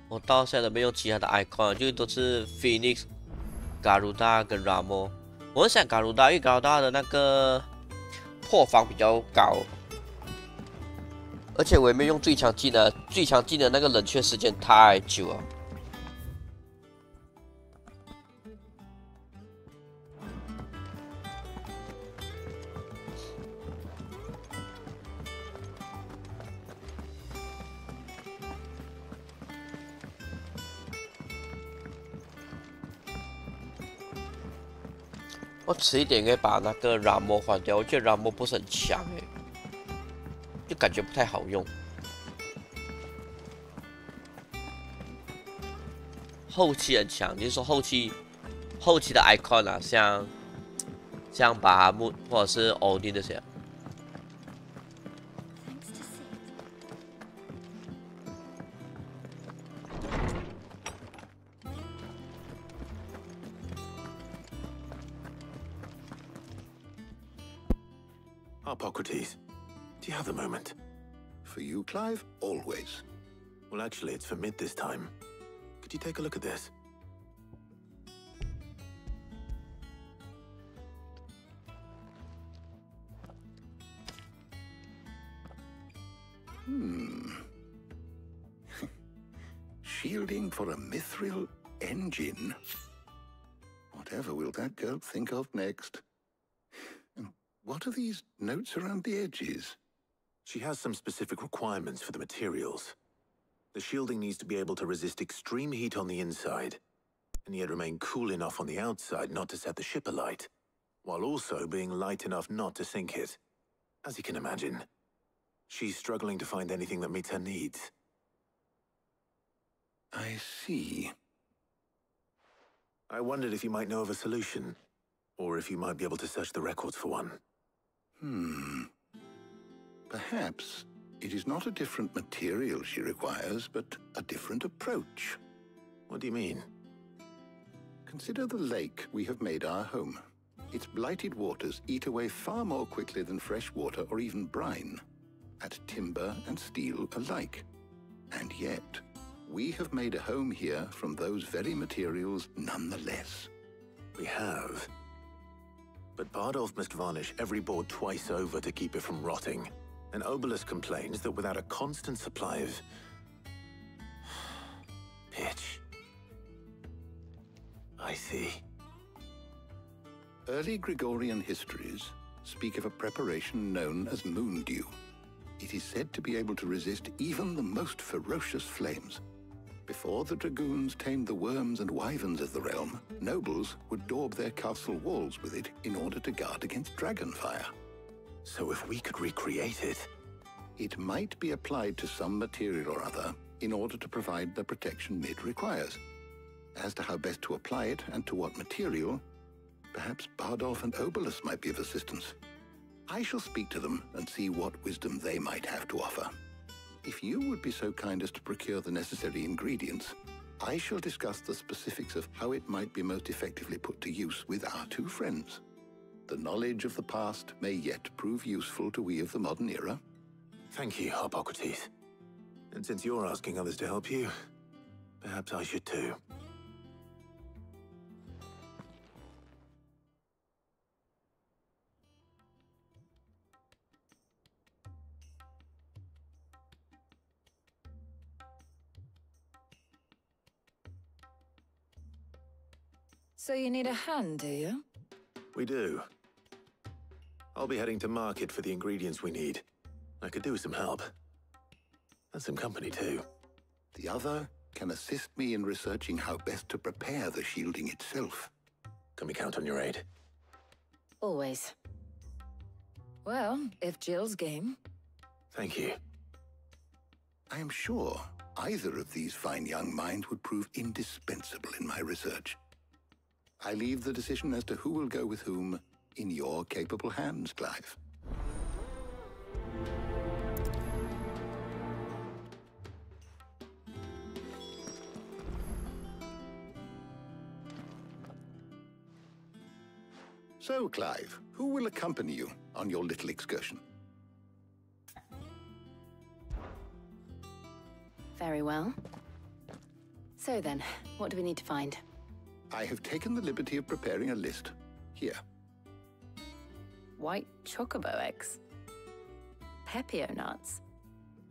我到现在都没用其他的 icon， 就都是 Phoenix、Garuda 跟 Ramo。我很想 Garuda， 因为 Garuda 的那个破防比较高，而且我也没用最强技能，最强技能那个冷却时间太久了。我迟一点可以把那个 Ramo 换掉，我觉得 Ramo 不是很强诶，就感觉不太好用。后期很强，你是说后期的 icon 啊，像巴哈姆或者是欧丁这些。Hippocrates, do you have a moment? For you, Clive, always. Well, actually, it's for mid this time. Could you take a look at this? Shielding for a mithril engine? Whatever will that girl think of next? What are these notes around the edges? She has some specific requirements for the materials. The shielding needs to be able to resist extreme heat on the inside, and yet remain cool enough on the outside not to set the ship alight, while also being light enough not to sink it. As you can imagine, she's struggling to find anything that meets her needs. I see. I wondered if you might know of a solution, or if you might be able to search the records for one. Perhaps it is not a different material she requires, but a different approach. What do you mean? Consider the lake we have made our home. Its blighted waters eat away far more quickly than fresh water or even brine, at timber and steel alike. And yet, we have made a home here from those very materials nonetheless. We have. But Bardolph must varnish every board twice over to keep it from rotting. And Obelisk complains that without a constant supply of pitch. I see. Early Gregorian histories speak of a preparation known as moon dew. It is said to be able to resist even the most ferocious flames. Before the dragoons tamed the worms and wyverns of the realm, nobles would daub their castle walls with it in order to guard against dragon fire. So if we could recreate it... It might be applied to some material or other in order to provide the protection Mid requires. As to how best to apply it and to what material, perhaps Bardolph and Obolus might be of assistance. I shall speak to them and see what wisdom they might have to offer. If you would be so kind as to procure the necessary ingredients, I shall discuss the specifics of how it might be most effectively put to use with our two friends. The knowledge of the past may yet prove useful to we of the modern era. Thank you, Hippocrates. And since you're asking others to help you, perhaps I should too. So you need a hand, do you? We do. I'll be heading to market for the ingredients we need. I could do with some help. And some company, too. The other can assist me in researching how best to prepare the shielding itself. Can we count on your aid? Always. Well, if Jill's game. Thank you. I am sure either of these fine young minds would prove indispensable in my research. I leave the decision as to who will go with whom in your capable hands, Clive. So, Clive, who will accompany you on your little excursion? Very well. So then, what do we need to find? I have taken the liberty of preparing a list. Here. White chocobo eggs. Pepio nuts.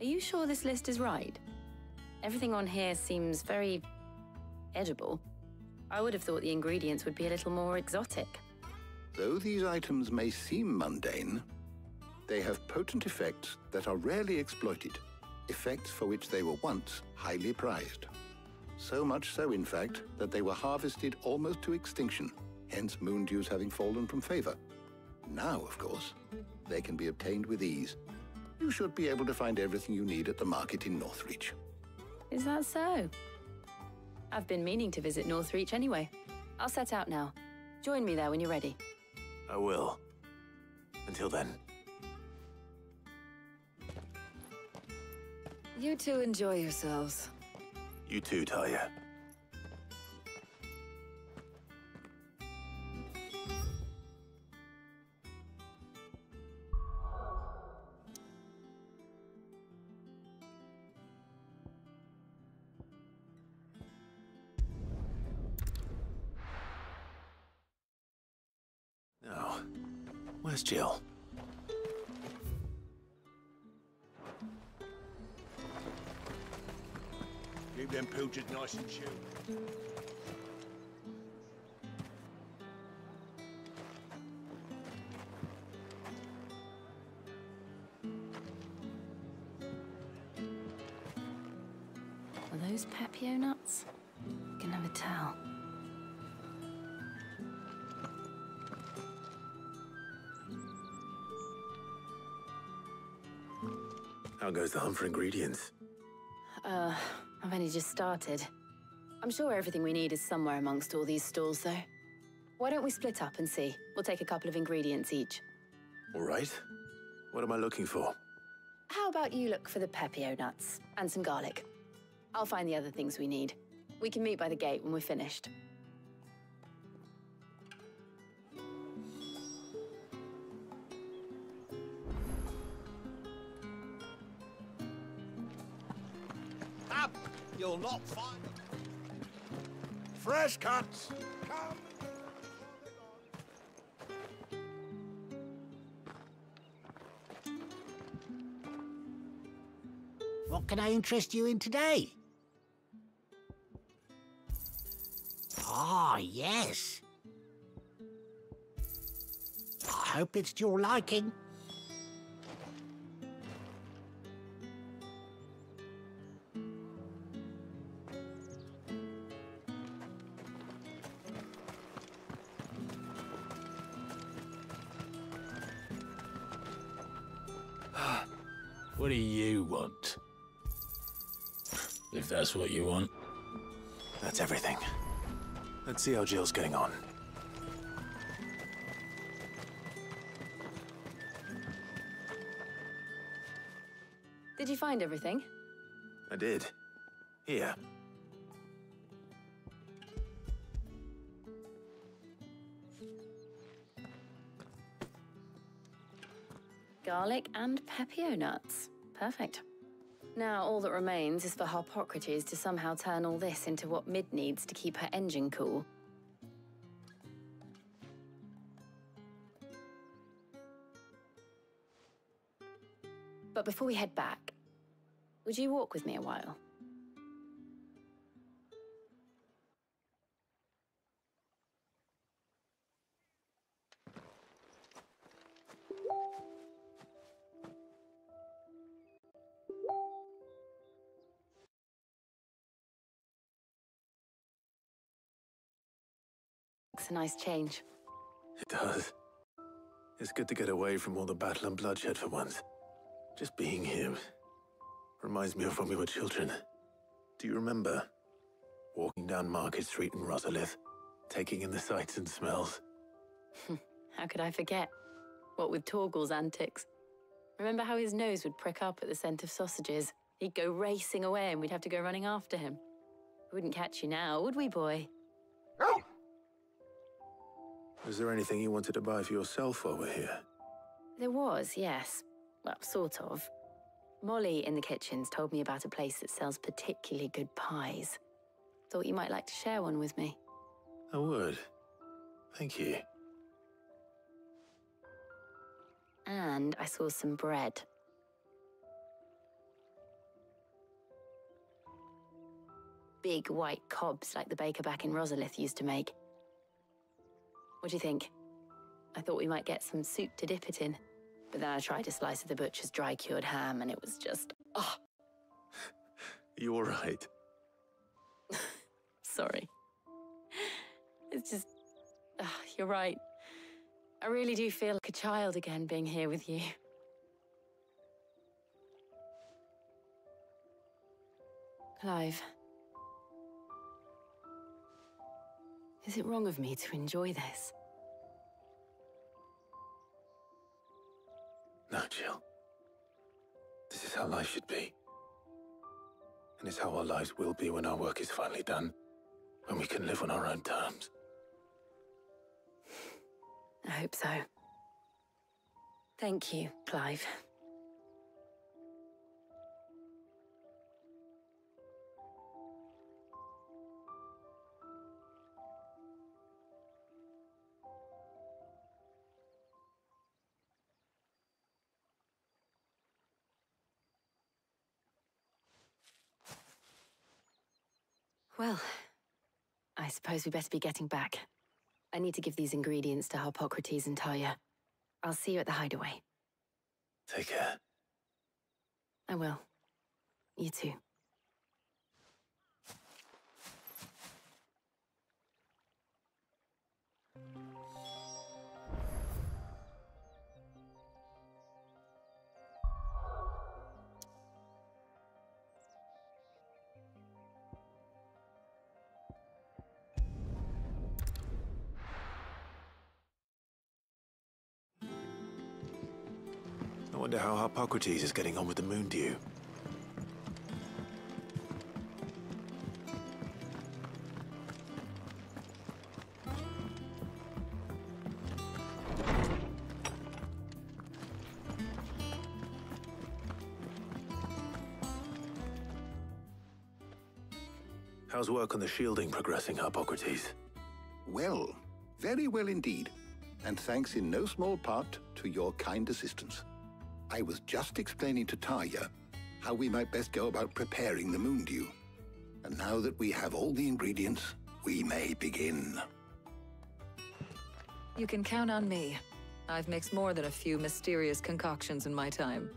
Are you sure this list is right? Everything on here seems very edible. I would have thought the ingredients would be a little more exotic. Though these items may seem mundane, they have potent effects that are rarely exploited, effects for which they were once highly prized. So much so, in fact, that they were harvested almost to extinction, hence moon dews having fallen from favor. Now, of course, they can be obtained with ease. You should be able to find everything you need at the market in Northreach. Is that so? I've been meaning to visit Northreach anyway. I'll set out now. Join me there when you're ready. I will. Until then. You two enjoy yourselves. You too, Talia. Now, where's Jill? Keep them pilchards nice and chilled. Are those Pepio nuts? I can never tell. How goes the hunt for ingredients? I've only just started. I'm sure everything we need is somewhere amongst all these stalls, though. Why don't we split up and see? We'll take a couple of ingredients each. All right. What am I looking for? How about you look for the Pepio nuts and some garlic? I'll find the other things we need. We can meet by the gate when we're finished. Up! You'll not find fresh cuts! Come! What can I interest you in today? Ah, yes. I hope it's to your liking. What do you want? If that's what you want. That's everything. Let's see how Jill's getting on. Did you find everything? I did. Here. Garlic and pepio nuts. Perfect. Now all that remains is for Harpocrates to somehow turn all this into what Mid needs to keep her engine cool. But before we head back, would you walk with me a while? It's a nice change. It does. It's good to get away from all the battle and bloodshed for once. Just being here reminds me of when we were children. Do you remember? Walking down Market Street in Rosalith, taking in the sights and smells. How could I forget? What with Torgal's antics. Remember how his nose would prick up at the scent of sausages? He'd go racing away and we'd have to go running after him. We wouldn't catch you now, would we, boy? Was there anything you wanted to buy for yourself while we're here? There was, yes. Well, sort of. Molly in the kitchens told me about a place that sells particularly good pies. Thought you might like to share one with me. I would. Thank you. And I saw some bread. Big white cobs like the baker back in Rosalith used to make. What do you think? I thought we might get some soup to dip it in. But then I tried a slice of the butcher's dry-cured ham and it was just, oh. You all right? Sorry. It's just, you're right. I really do feel like a child again being here with you. Clive. Is it wrong of me to enjoy this? No, Jill. This is how life should be. And it's how our lives will be when our work is finally done. When we can live on our own terms. I hope so. Thank you, Clive. Well, I suppose we better be getting back. I need to give these ingredients to Harpocrates and Talia. I'll see you at the hideaway. Take care. I will. You too. I wonder how Harpocrates is getting on with the moon dew. How's work on the shielding progressing, Harpocrates? Well, very well indeed. And thanks in no small part to your kind assistance. I was just explaining to Talia how we might best go about preparing the moon dew. And now that we have all the ingredients, we may begin. You can count on me. I've mixed more than a few mysterious concoctions in my time.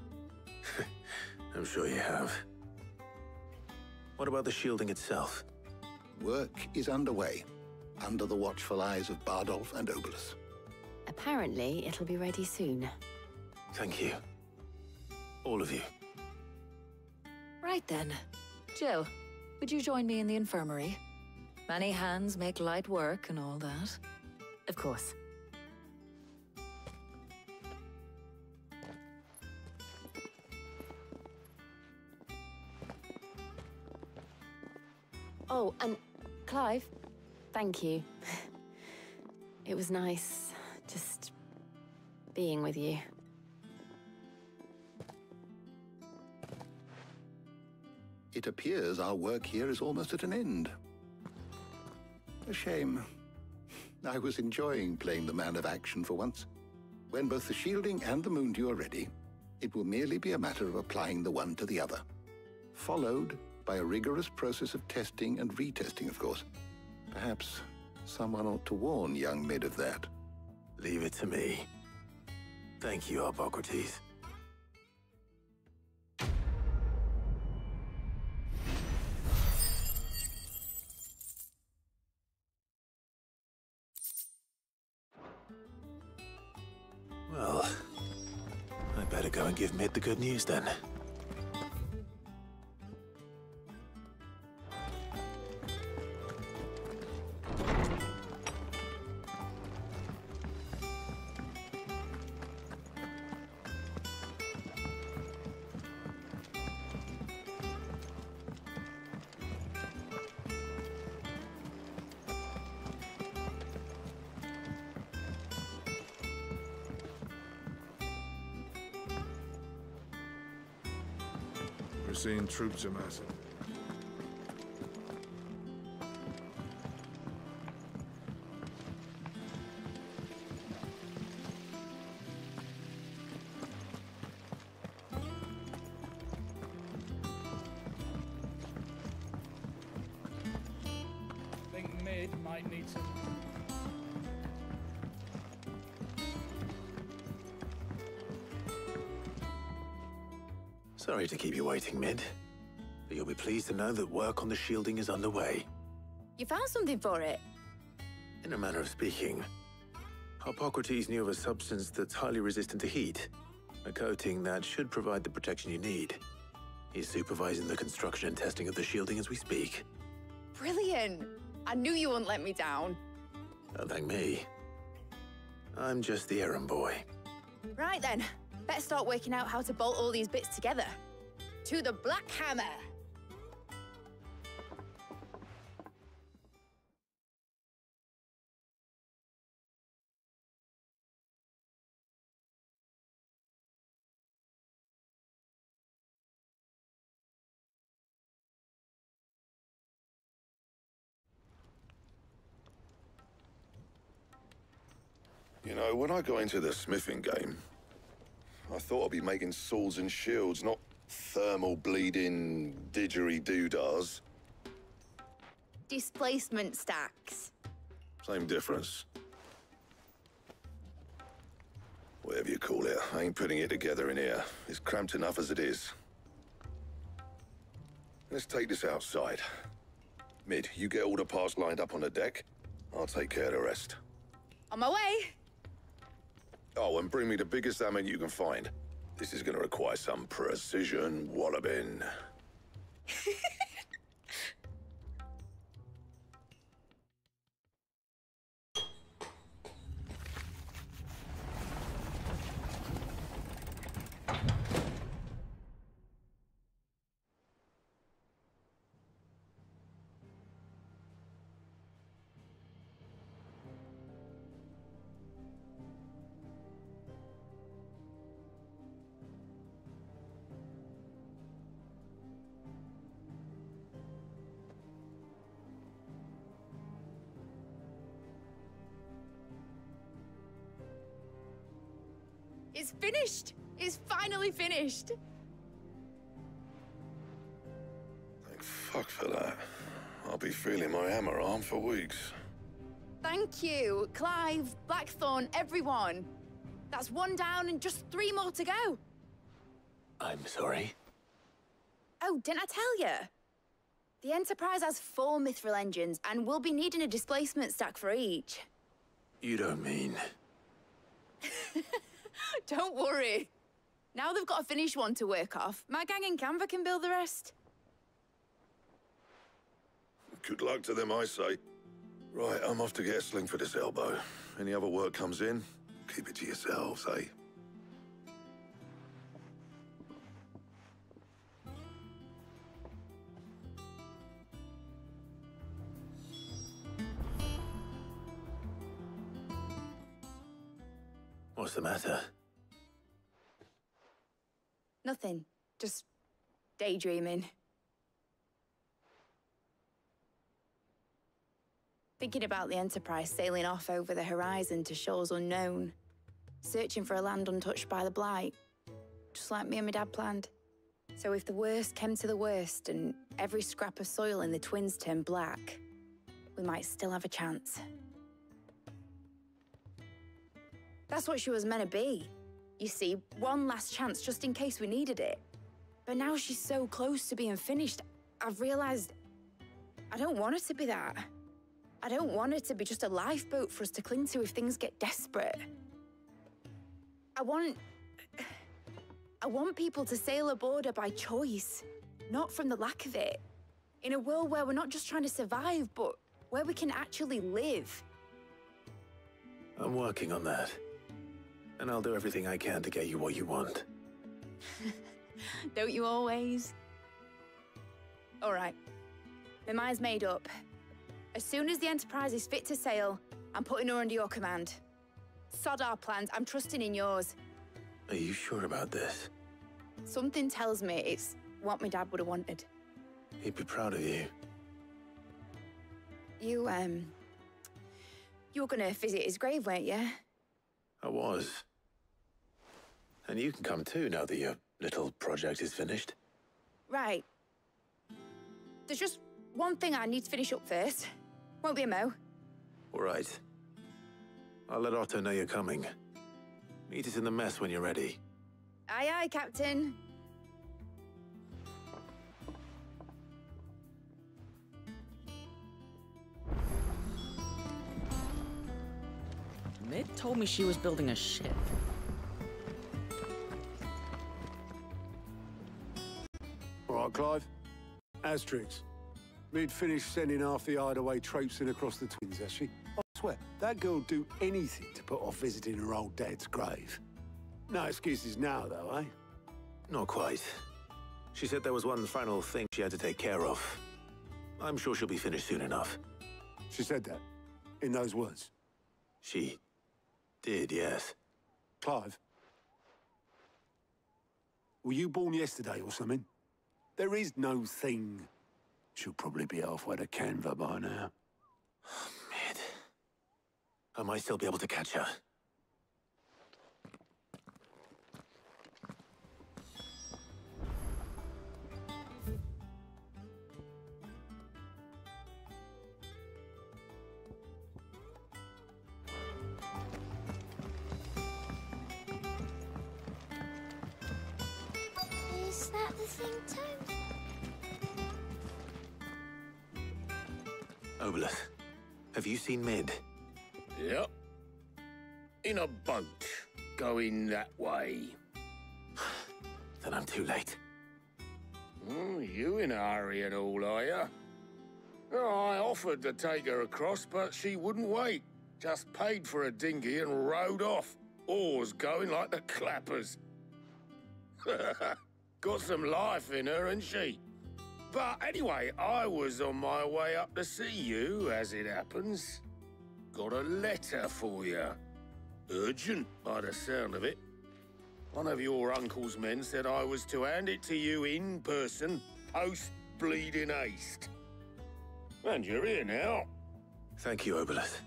I'm sure you have. What about the shielding itself? Work is underway, under the watchful eyes of Bardolph and Obolus. Apparently, it'll be ready soon. Thank you. All of you. Right then. Jill, would you join me in the infirmary? Many hands make light work and all that. Of course. Oh, and Clive, thank you. It was nice just being with you. It appears our work here is almost at an end. A shame. I was enjoying playing the man of action for once. When both the shielding and the moondew are ready, it will merely be a matter of applying the one to the other. Followed by a rigorous process of testing and retesting, of course. Perhaps someone ought to warn young Mid of that. Leave it to me. Thank you, Hippocrates. Well, I better go and give Mid the good news then. We're seeing troops amassing. Think Mid might need some. Sorry to keep you waiting, Mid, but you'll be pleased to know that work on the shielding is underway. You found something for it? In a manner of speaking, Hippocrates knew of a substance that's highly resistant to heat, a coating that should provide the protection you need. He's supervising the construction and testing of the shielding as we speak. Brilliant! I knew you wouldn't let me down. Don't thank me. I'm just the errand boy. Right then, better start working out how to bolt all these bits together. To the Black Hammer! You know, when I got into the smithing game, I thought I'd be making swords and shields, not thermal bleeding didgeridoo-dahs. Displacement stacks. Same difference. Whatever you call it, I ain't putting it together in here. It's cramped enough as it is. Let's take this outside. Mid, you get all the parts lined up on the deck. I'll take care of the rest. On my way! Oh, and bring me the biggest hammer you can find. This is gonna require some precision walloping. It's finished! It's finally finished! Thank fuck for that. I'll be feeling my hammer arm for weeks. Thank you, Clive, Blackthorn, everyone. That's one down and just 3 more to go. I'm sorry. Oh, didn't I tell you? The Enterprise has 4 mithril engines, and we'll be needing a displacement stack for each. You don't mean... Don't worry. Now they've got a finished one to work off, my gang in Canva can build the rest. Good luck to them, I say. Right, I'm off to get a sling for this elbow. Any other work comes in, keep it to yourselves, eh? What's the matter? Nothing. Just daydreaming. Thinking about the Enterprise sailing off over the horizon to shores unknown, searching for a land untouched by the Blight, just like me and my dad planned. So if the worst came to the worst and every scrap of soil in the Twins turned black, we might still have a chance. That's what she was meant to be. You see, one last chance just in case we needed it. But now she's so close to being finished, I've realized I don't want her to be that. I don't want it to be just a lifeboat for us to cling to if things get desperate. I want people to sail aboard her by choice, not from the lack of it. In a world where we're not just trying to survive, but where we can actually live. I'm working on that. And I'll do everything I can to get you what you want. Don't you always? All right. My mind's made up. As soon as the Enterprise is fit to sail, I'm putting her under your command. Sod our plans, I'm trusting in yours. Are you sure about this? Something tells me it's what my dad would have wanted. He'd be proud of you. You were gonna visit his grave, weren't you? I was. And you can come too now that your little project is finished. Right. There's just one thing I need to finish up first. Won't be a mo. All right. I'll let Otto know you're coming. Meet us in the mess when you're ready. Aye, aye, Captain. Mid told me she was building a ship. All right, Clive. Asterix. Mid finished sending half the hideaway traipsing across the Twins, has she? I swear, that girl'd do anything to put off visiting her old dad's grave. No excuses now, though, eh? Not quite. She said there was one final thing she had to take care of. I'm sure she'll be finished soon enough. She said that? In those words? She did, yes. Clive? Were you born yesterday or something? There is no thing. She'll probably be halfway to Canva by now. Mid. I might still be able to catch her. Is that the thing, Tom? Obolus, have you seen Mid? Yep. In a boat, going that way. Then I'm too late. You in a hurry and all, are you? Oh, I offered to take her across, but she wouldn't wait. Just paid for a dinghy and rowed off. Oars going like the clappers. Got some life in her, ain't she? But anyway, I was on my way up to see you, as it happens. Got a letter for you. Urgent, by the sound of it. One of your uncle's men said I was to hand it to you in person, post-bleeding haste. And you're here now. Thank you, Obolus.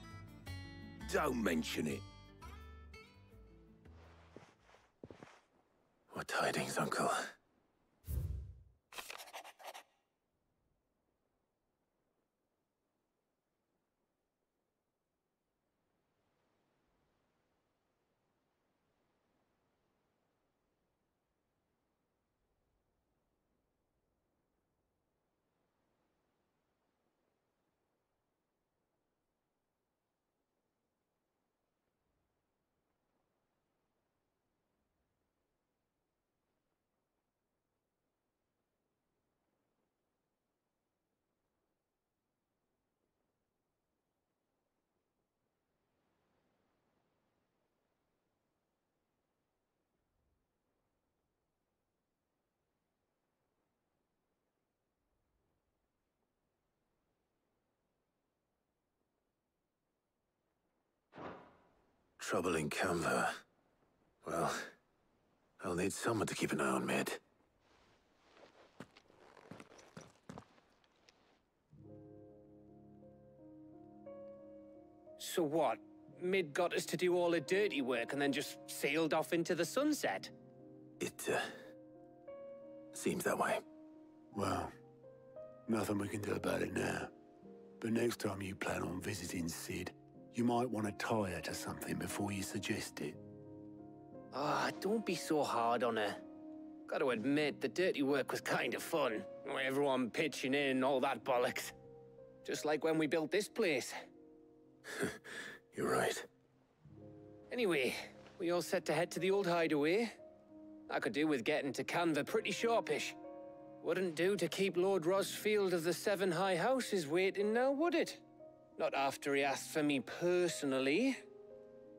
Don't mention it. What tidings, Uncle? trouble in Canva, well, I'll need someone to keep an eye on Mid. So what? Mid got us to do all the dirty work and then just sailed off into the sunset? It, seems that way. Well, nothing we can do about it now. But next time you plan on visiting Sid, you might want to tie her to something before you suggest it. Ah, don't be so hard on her. Gotta admit, the dirty work was kind of fun. Everyone pitching in, all that bollocks. Just like when we built this place. You're right. Anyway, we all set to head to the old hideaway. I could do with getting to Canva pretty sharpish. Wouldn't do to keep Lord Rosfield of the Seven High Houses waiting now, would it? Not after he asked for me personally.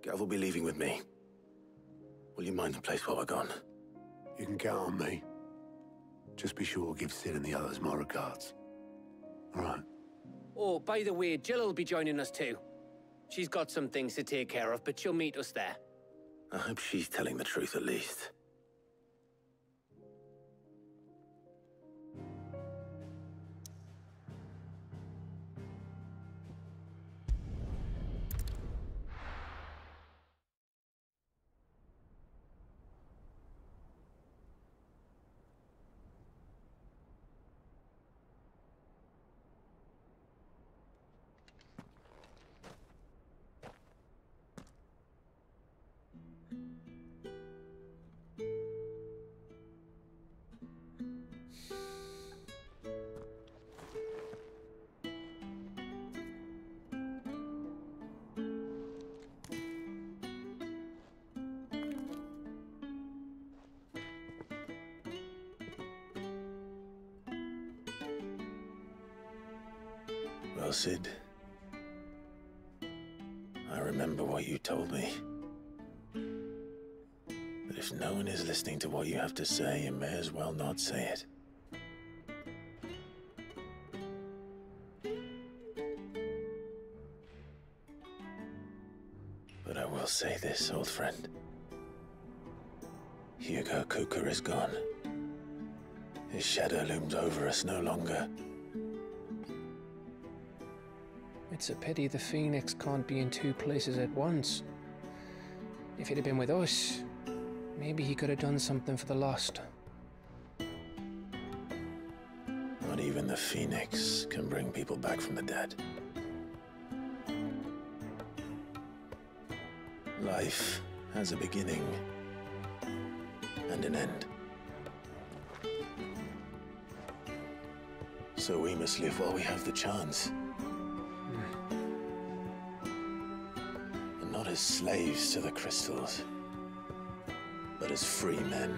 Gav will be leaving with me. Will you mind the place while we're gone? You can count on me. Just be sure to give Sid and the others my regards. All right. Oh, by the way, Jill will be joining us too. She's got some things to take care of, but she'll meet us there. I hope she's telling the truth at least. Well, Sid, I remember what you told me. But if no one is listening to what you have to say, you may as well not say it. But I will say this, old friend. Hugo Kuka is gone. His shadow looms over us no longer. It's a pity the Phoenix can't be in two places at once. If he'd have been with us, maybe he could have done something for the lost. Not even the Phoenix can bring people back from the dead. Life has a beginning and an end. So we must live while we have the chance. And not as slaves to the crystals, but as free men.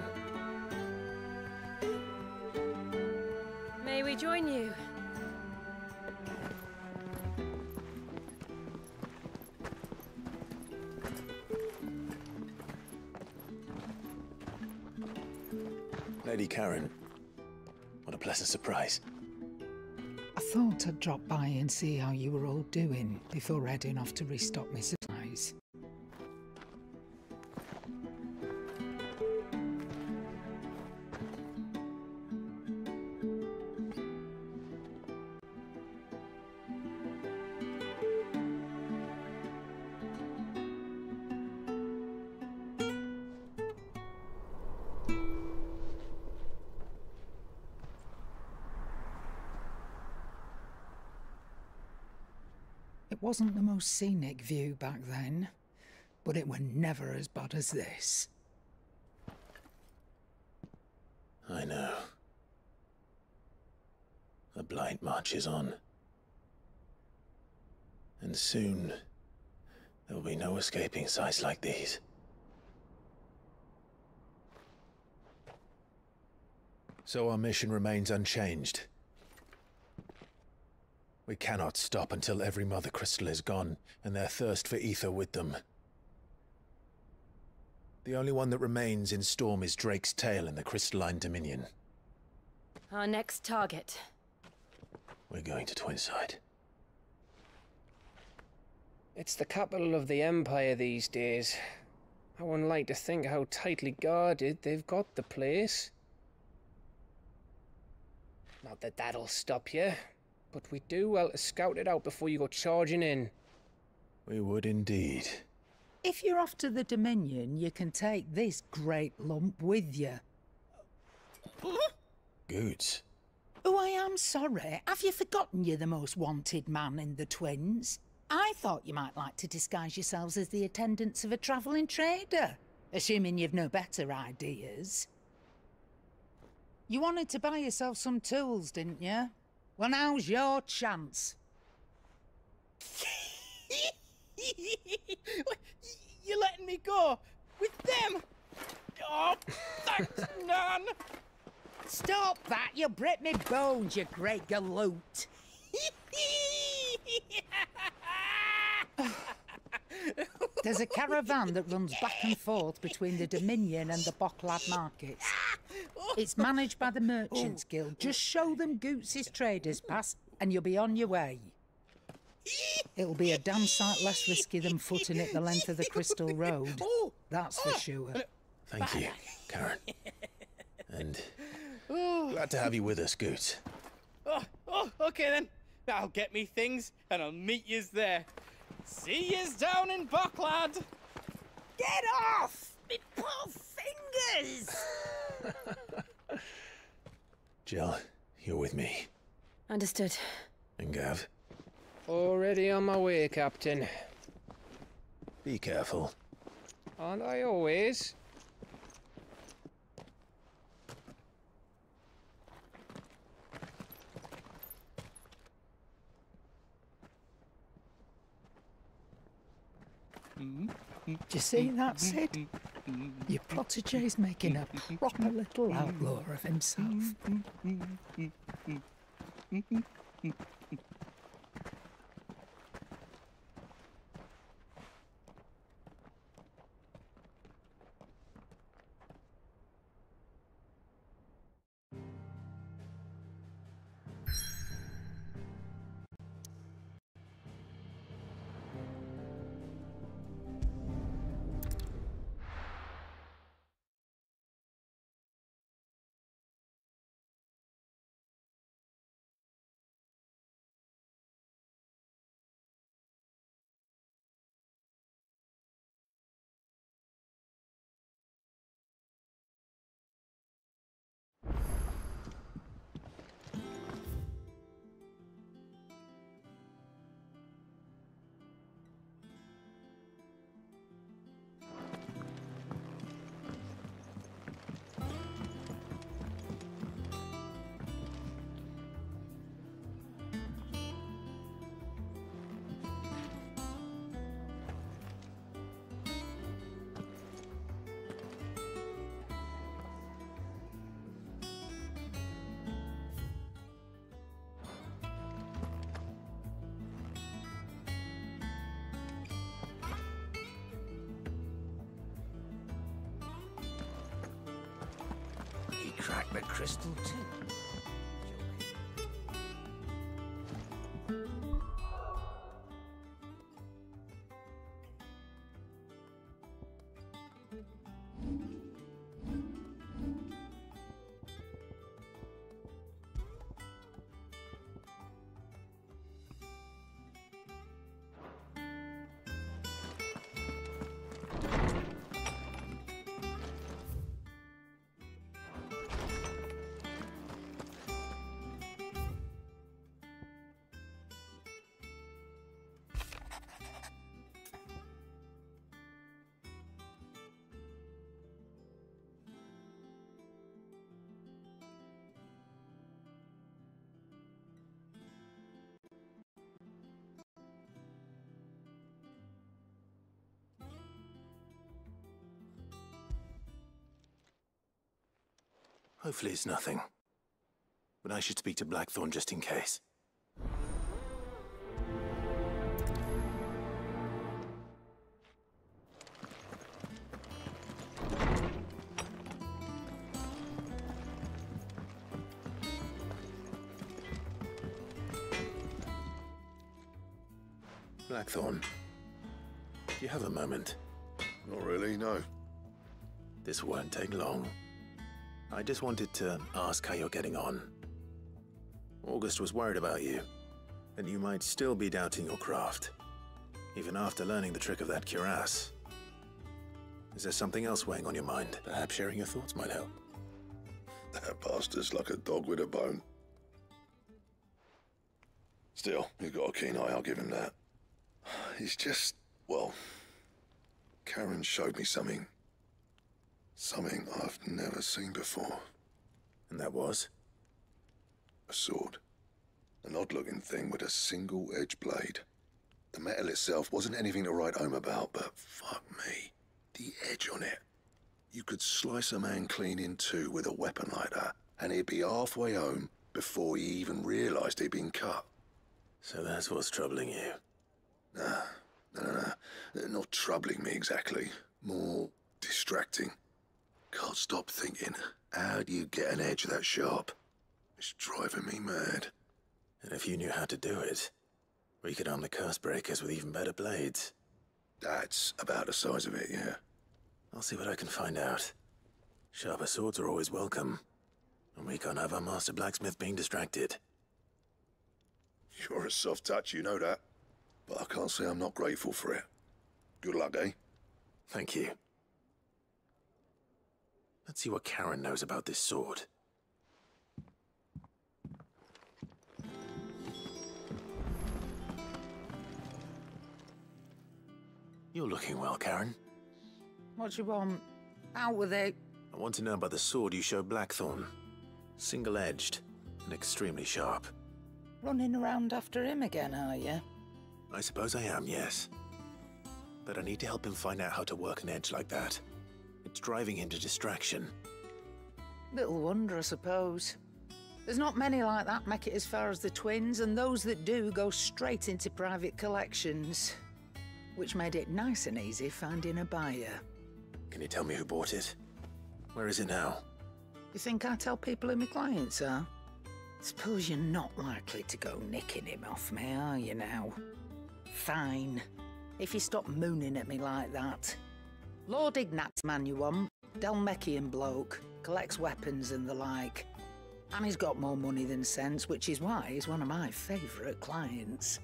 May we join you? Lady Karen, what a pleasant surprise. I thought I'd drop by and see how you were all doing before heading off to restock my supplies. It wasn't the most scenic view back then, but it were never as bad as this. I know. The Blight marches on. And soon, there will be no escaping sights like these. So our mission remains unchanged. We cannot stop until every Mother Crystal is gone, and their thirst for ether with them. The only one that remains in Storm is Drake's tail in the Crystalline Dominion. Our next target. We're going to Twinside. It's the capital of the Empire these days. I wouldn't like to think how tightly guarded they've got the place. Not that that'll stop you, but we'd do well to scout it out before you go charging in. We would indeed. If you're off to the Dominion, you can take this great lump with you. Good. Oh, I am sorry. Have you forgotten you're the most wanted man in the Twins? I thought you might like to disguise yourselves as the attendants of a travelling trader, assuming you've no better ideas. You wanted to buy yourself some tools, didn't you? Well, now's your chance. You're letting me go with them? Oh, thanks, Nan. Stop that! You'll break me bones, you great galoot. There's a caravan that runs back and forth between the Dominion and the Bocklad markets. It's managed by the Merchants Guild. Just show them Goots' traders pass and you'll be on your way. It'll be a damn sight less risky than footing it the length of the Crystal Road. That's for sure. Thank you, Karen. And glad to have you with us, Goot. Oh, okay then. I'll get me things and I'll meet yous there. See yous down in Bocklad. Get off! Me poor fingers! Jill, you're with me. Understood. And Gav? Already on my way, Captain. Be careful. Aren't I always? Do you see that, Sid? Your protégé's making a proper little outlaw of himself. Crack the crystal too. Hopefully it's nothing. But I should speak to Blackthorn just in case. Blackthorn, you have a moment? Not really, no. This won't take long. I just wanted to ask how you're getting on. August was worried about you, and you might still be doubting your craft, even after learning the trick of that cuirass. Is there something else weighing on your mind? Perhaps sharing your thoughts might help. That bastard's like a dog with a bone. Still, he's got a keen eye, I'll give him that. He's just, well, Karen showed me something. Something I've never seen before. And that was? A sword. An odd-looking thing with a single-edged blade. The metal itself wasn't anything to write home about, but fuck me. The edge on it. You could slice a man clean in two with a weapon like that, and he'd be halfway home before he even realized he'd been cut. So that's what's troubling you? Nah. Not troubling me exactly. More distracting. Can't stop thinking, how do you get an edge that sharp? It's driving me mad. And if you knew how to do it, we could arm the curse breakers with even better blades. That's about the size of it, yeah. I'll see what I can find out. Sharper swords are always welcome. And we can't have our master blacksmith being distracted. You're a soft touch, you know that. But I can't say I'm not grateful for it. Good luck, eh? Thank you. Let's see what Karen knows about this sword. You're looking well, Karen. What do you want? Out with it. I want to know about the sword you showed Blackthorn. Single-edged and extremely sharp. Running around after him again, are you? I suppose I am, yes. But I need to help him find out how to work an edge like that. It's driving him to distraction. Little wonder, I suppose. There's not many like that make it as far as the twins, and those that do go straight into private collections. Which made it nice and easy finding a buyer. Can you tell me who bought it? Where is it now? You think I tell people who my clients are? Suppose you're not likely to go nicking him off me, are you now? Fine. If you stop mooning at me like that. Lord Ignat's man you want, Dalmekian bloke, collects weapons and the like. And he's got more money than sense, which is why he's one of my favourite clients.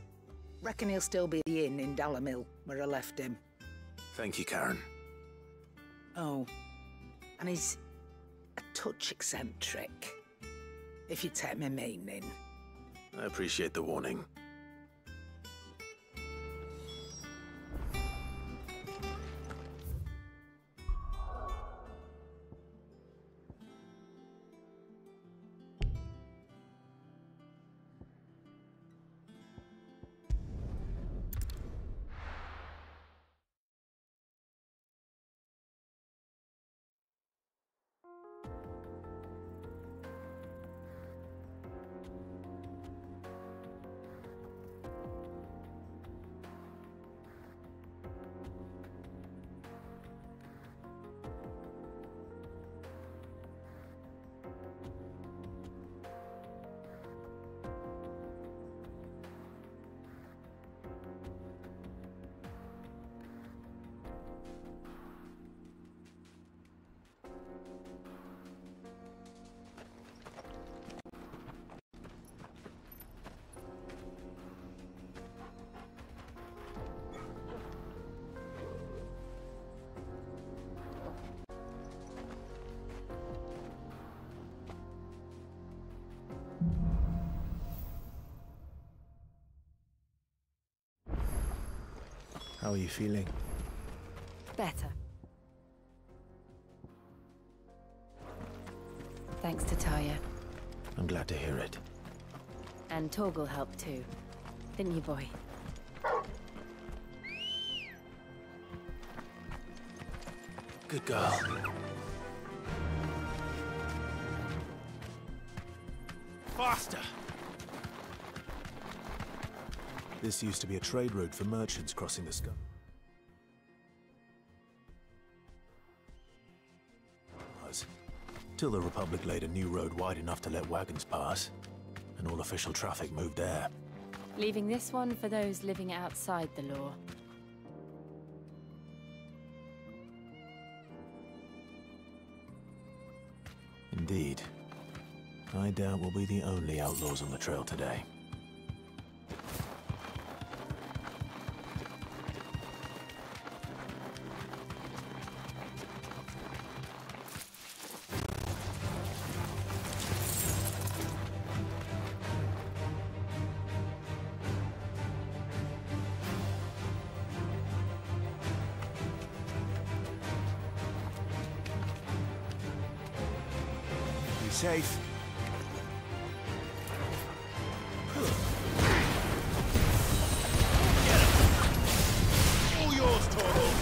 Reckon he'll still be at the inn in Dalamil, where I left him. Thank you, Karen. Oh, and he's a touch eccentric, if you take my meaning. I appreciate the warning. How are you feeling? Better. Thanks to Taya. I'm glad to hear it. And Torgal helped too. Didn't you, boy? Good girl. Faster! This used to be a trade route for merchants crossing the sky. Till the Republic laid a new road wide enough to let wagons pass, and all official traffic moved there. Leaving this one for those living outside the law. Indeed. I doubt we'll be the only outlaws on the trail today. Be safe. All yours, Torvald.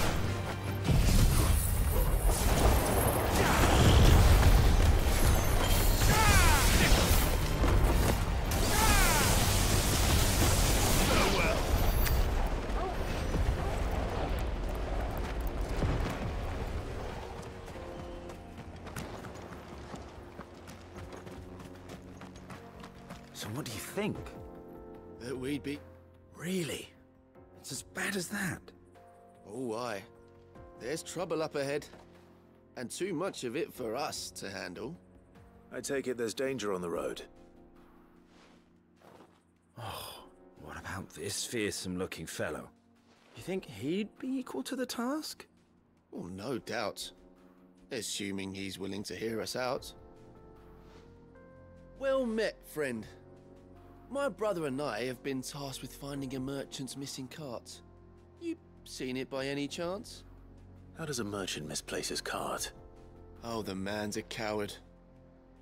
So what do you think? That we'd be... Really? It's as bad as that? Oh, aye. There's trouble up ahead. And too much of it for us to handle. I take it there's danger on the road. Oh, what about this fearsome-looking fellow? You think he'd be equal to the task? Well, no doubt. Assuming he's willing to hear us out. Well met, friend. My brother and I have been tasked with finding a merchant's missing cart. You seen it by any chance? How does a merchant misplace his cart? Oh, the man's a coward.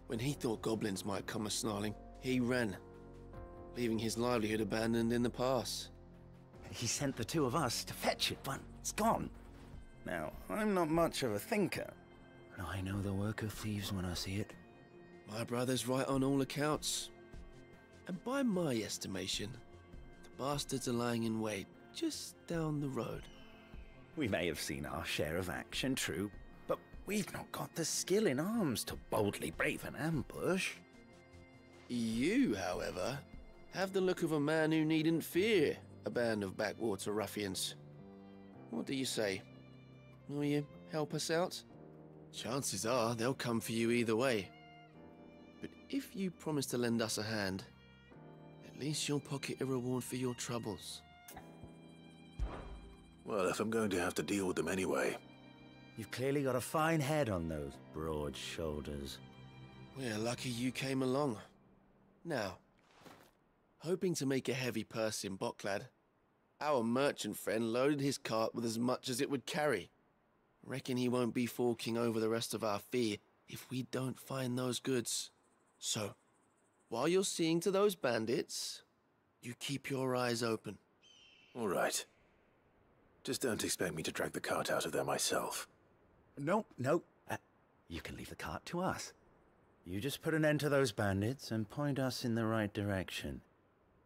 When he thought goblins might come a-snarling, he ran, leaving his livelihood abandoned in the pass. He sent the two of us to fetch it, but it's gone. Now, I'm not much of a thinker, but I know the work of thieves when I see it. My brother's right on all accounts. And by my estimation, the bastards are lying in wait just down the road. We may have seen our share of action, true, but we've not got the skill in arms to boldly brave an ambush. You, however, have the look of a man who needn't fear a band of backwater ruffians. What do you say? Will you help us out? Chances are they'll come for you either way. But if you promise to lend us a hand, at least you'll pocket a reward for your troubles. Well, if I'm going to have to deal with them anyway. You've clearly got a fine head on those broad shoulders. We're lucky you came along. Now, hoping to make a heavy purse in Boklad, our merchant friend loaded his cart with as much as it would carry. Reckon he won't be forking over the rest of our fee if we don't find those goods. So, while you're seeing to those bandits, you keep your eyes open. All right. Just don't expect me to drag the cart out of there myself. No. You can leave the cart to us. You just put an end to those bandits and point us in the right direction.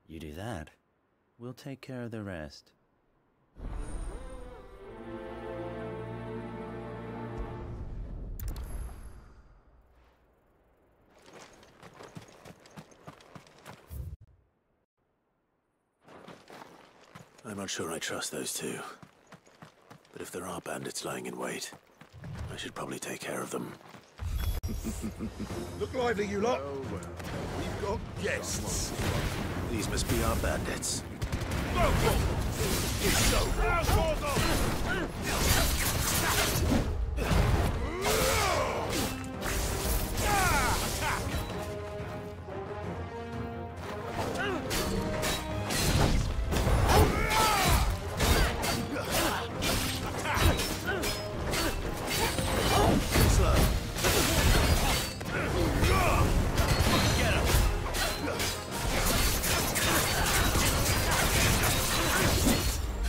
You do that, we'll take care of the rest. I'm not sure I trust those two. But if there are bandits lying in wait, I should probably take care of them. Look lively, you lot. Oh, well. We've got guests. These must be our bandits.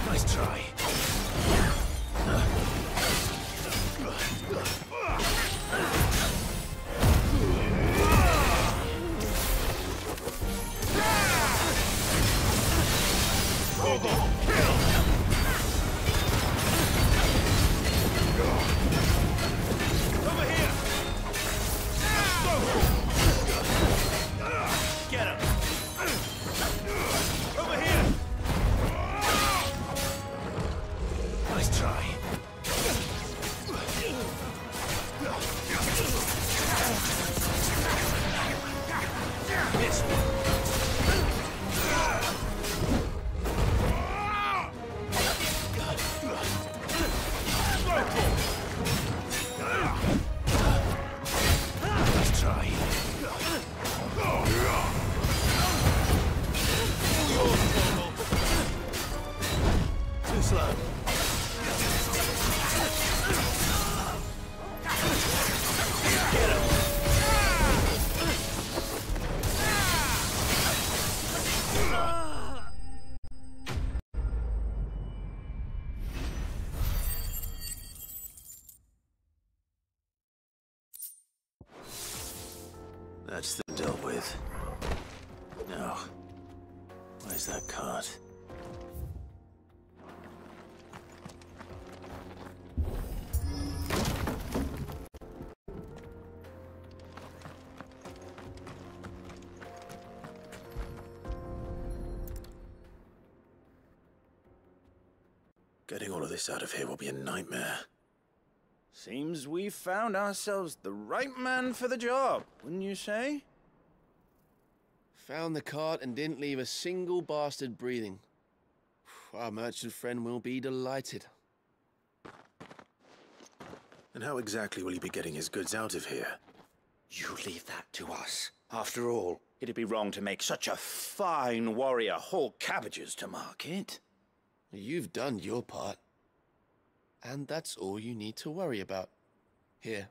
Nice try. That's them dealt with. Now, where's that cart? Getting all of this out of here will be a nightmare. Seems we've found ourselves the right man for the job, wouldn't you say? Found the cart and didn't leave a single bastard breathing. Our merchant friend will be delighted. And how exactly will he be getting his goods out of here? You leave that to us. After all, it'd be wrong to make such a fine warrior haul cabbages to market. You've done your part. And that's all you need to worry about. Here.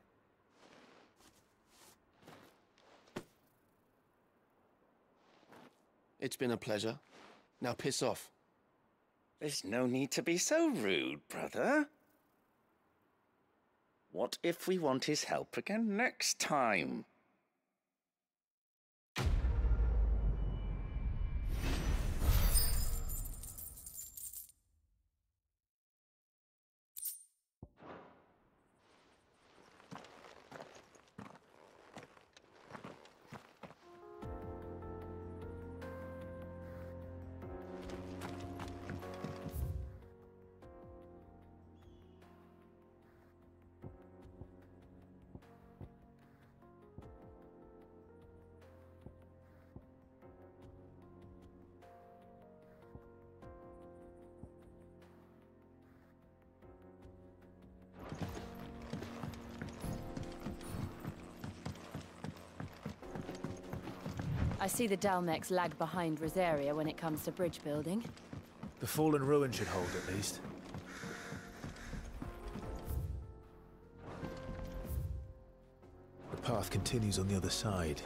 It's been a pleasure. Now piss off. There's no need to be so rude, brother. What if we want his help again next time? I see the Dalmex lag behind Rosaria when it comes to bridge building. The fallen ruin should hold, at least. The path continues on the other side.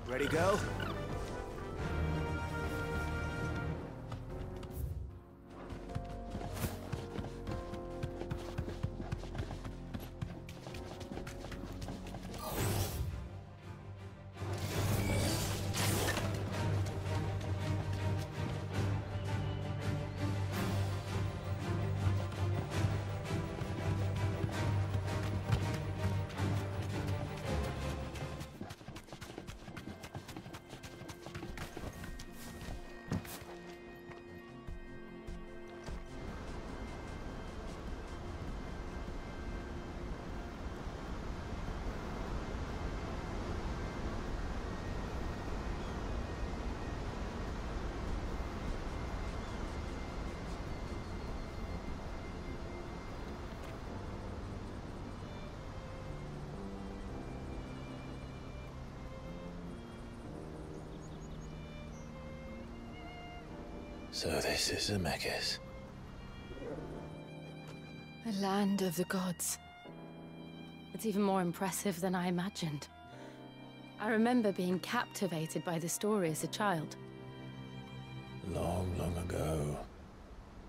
Ready, go? So this is Zemeckis. The land of the gods. It's even more impressive than I imagined. I remember being captivated by the story as a child. Long, long ago,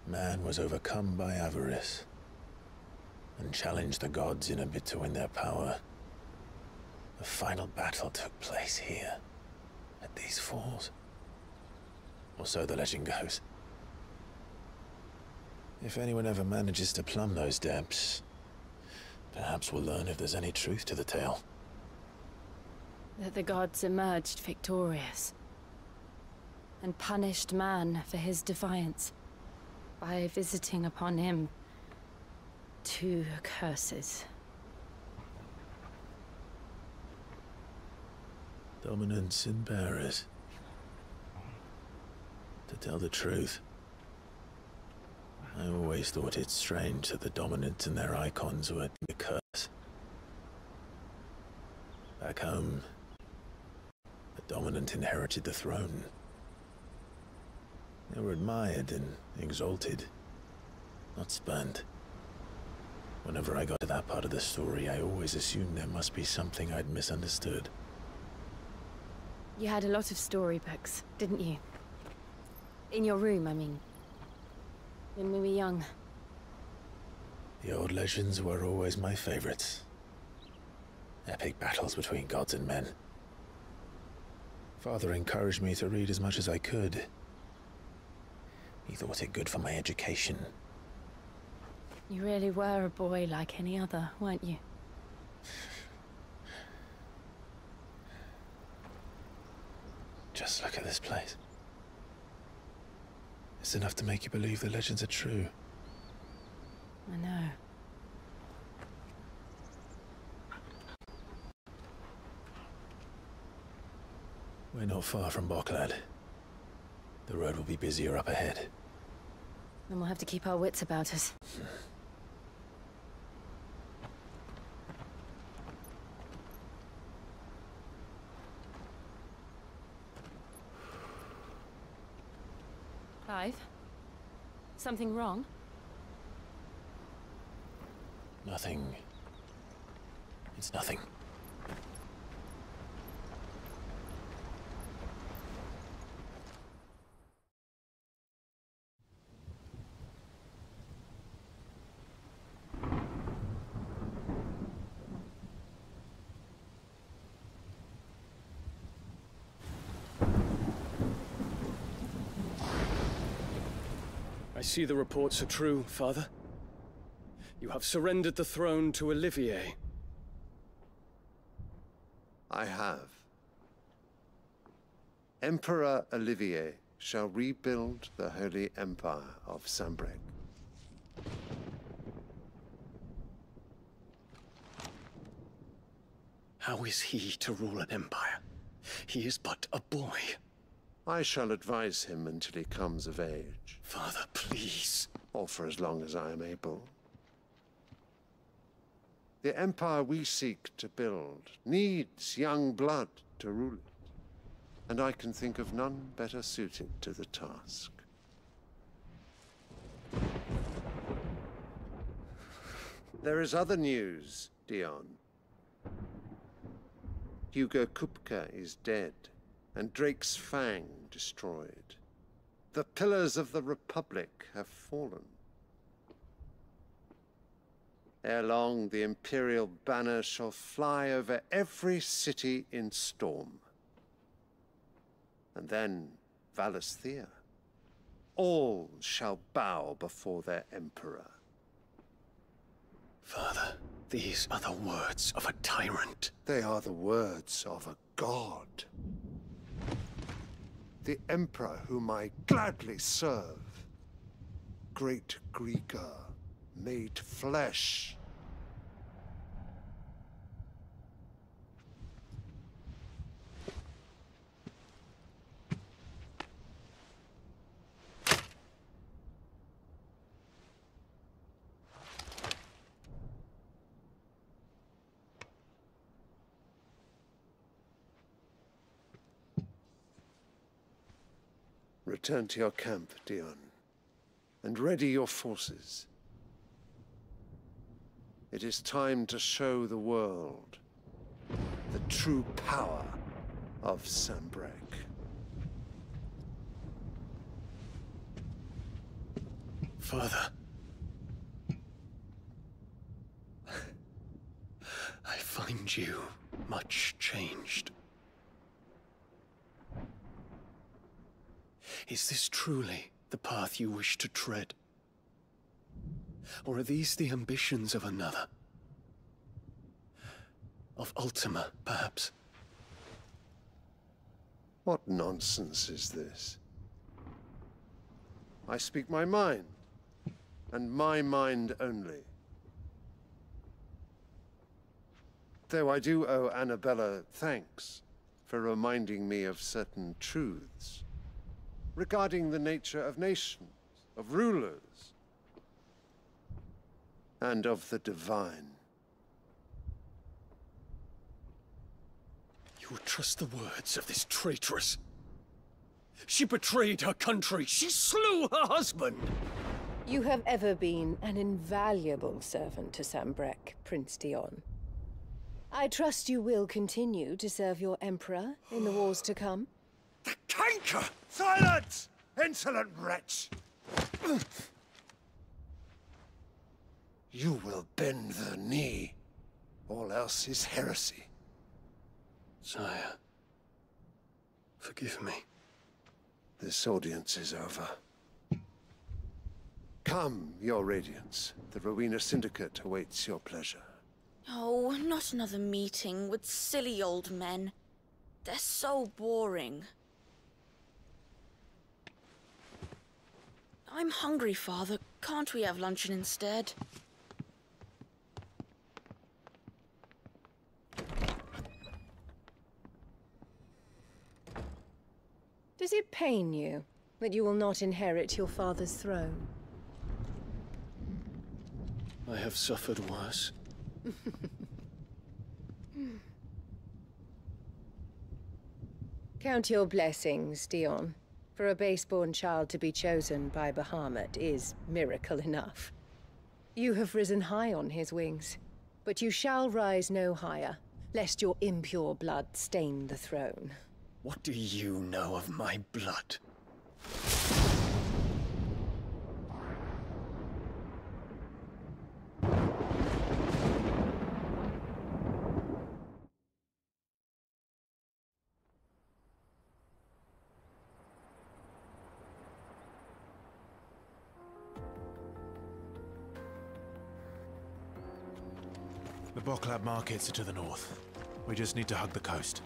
man was overcome by avarice and challenged the gods in a bid to win their power. The final battle took place here, at these falls. Or so the legend goes. If anyone ever manages to plumb those depths, perhaps we'll learn if there's any truth to the tale. That the gods emerged victorious and punished man for his defiance by visiting upon him 2 curses. Dominance and bearers. To tell the truth, I always thought it strange that the dominant and their icons were a curse. Back home, the dominant inherited the throne. They were admired and exalted, not spurned. Whenever I got to that part of the story, I always assumed there must be something I'd misunderstood. You had a lot of storybooks, didn't you? In your room, I mean. When we were young. The old legends were always my favorites. Epic battles between gods and men. Father encouraged me to read as much as I could. He thought it good for my education. You really were a boy like any other, weren't you? Just look at this place. It's enough to make you believe the legends are true. I know. We're not far from Boklad. The road will be busier up ahead. Then we'll have to keep our wits about us. Clive? Something wrong? Nothing. It's nothing. I see the reports are true, Father. You have surrendered the throne to Olivier. I have. Emperor Olivier shall rebuild the Holy Empire of Sanbreque. How is he to rule an empire? He is but a boy. I shall advise him until he comes of age. Father, please. Or for as long as I am able. The empire we seek to build needs young blood to rule it, and I can think of none better suited to the task. There is other news, Dion. Hugo Kupka is dead, and Drake's Fang destroyed. The pillars of the Republic have fallen. Ere long, the Imperial banner shall fly over every city in Storm. And then, Valisthea. All shall bow before their Emperor. Father, these are the words of a tyrant. They are the words of a god. The Emperor whom I gladly serve. Great Greeker, made flesh. Return to your camp, Dion, and ready your forces. It is time to show the world the true power of Sanbreque. Father. I find you much changed. Is this truly the path you wish to tread? Or are these the ambitions of another? Of Ultima, perhaps? What nonsense is this? I speak my mind, and my mind only. Though I do owe Annabella thanks for reminding me of certain truths regarding the nature of nations, of rulers, and of the divine. You would trust the words of this traitress? She betrayed her country. She slew her husband. You have ever been an invaluable servant to Sanbreque, Prince Dion. I trust you will continue to serve your Emperor in the wars to come. The canker! Silence! Insolent wretch! you will bend the knee. All else is heresy. Sire, forgive me. This audience is over. Come, Your Radiance. The Rowena Syndicate awaits your pleasure. Oh, not another meeting with silly old men. They're so boring. I'm hungry, Father. Can't we have luncheon instead? Does it pain you that you will not inherit your father's throne? I have suffered worse. Count your blessings, Dion. For a base-born child to be chosen by Bahamut is miracle enough. You have risen high on his wings, but you shall rise no higher, lest your impure blood stain the throne. What do you know of my blood? The Boklab markets are to the north. We just need to hug the coast.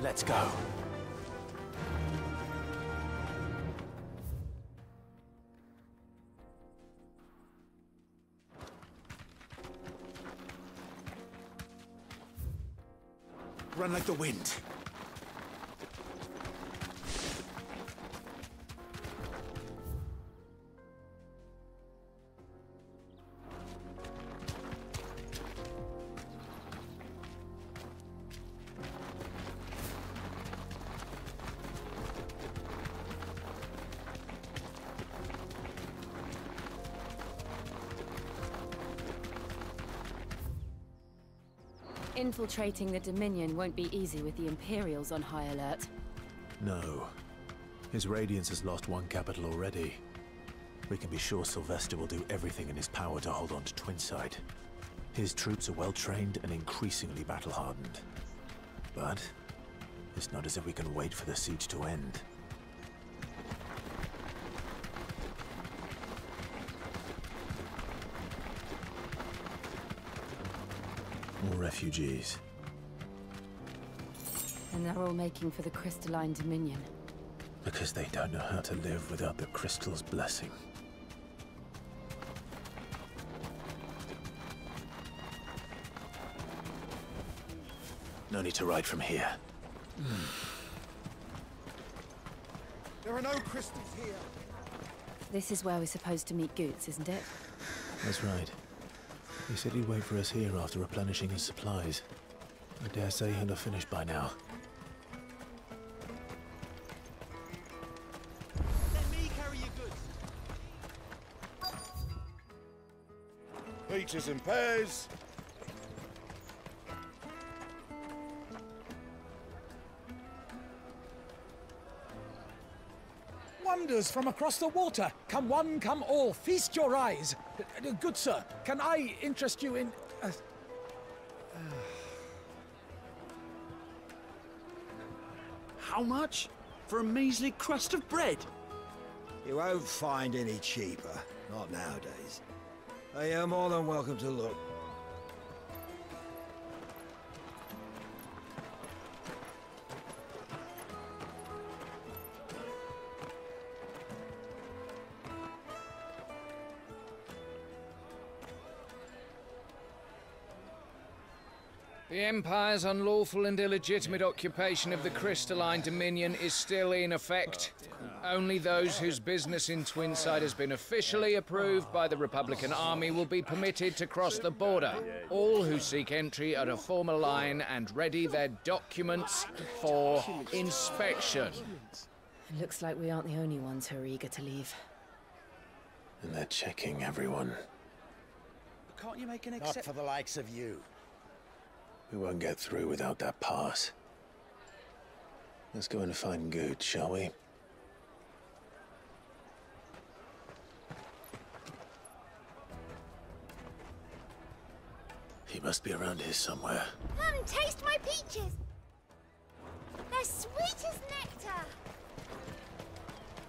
Let's go. Run like the wind. Infiltrating the Dominion won't be easy with the Imperials on high alert. No. His Radiance has lost one capital already. We can be sure Sylvester will do everything in his power to hold on to Twinside. His troops are well-trained and increasingly battle-hardened. But it's not as if we can wait for the siege to end. More refugees. And they're all making for the Crystalline Dominion. Because they don't know how to live without the Crystal's blessing. No need to ride from here. There are no crystals here. This is where we're supposed to meet Goots, isn't it? That's right. He said he'd wait for us here after replenishing his supplies. I dare say he'll have finished by now. Let me carry your goods. Peaches and pears. Wonders from across the water. Come one, come all. Feast your eyes. Good sir, can I interest you in... How much? For a measly crust of bread? You won't find any cheaper. Not nowadays. You're more than welcome to look. The Empire's unlawful and illegitimate occupation of the Crystalline Dominion is still in effect. Only those whose business in Twinside has been officially approved by the Republican Army will be permitted to cross the border. All who seek entry are to form a line and ready their documents for inspection. It looks like we aren't the only ones who are eager to leave. And they're checking everyone. Can't you make an Not exception? for the likes of you. We won't get through without that pass. Let's go and find Good, shall we? He must be around here somewhere. Come, taste my peaches! They're sweet as nectar!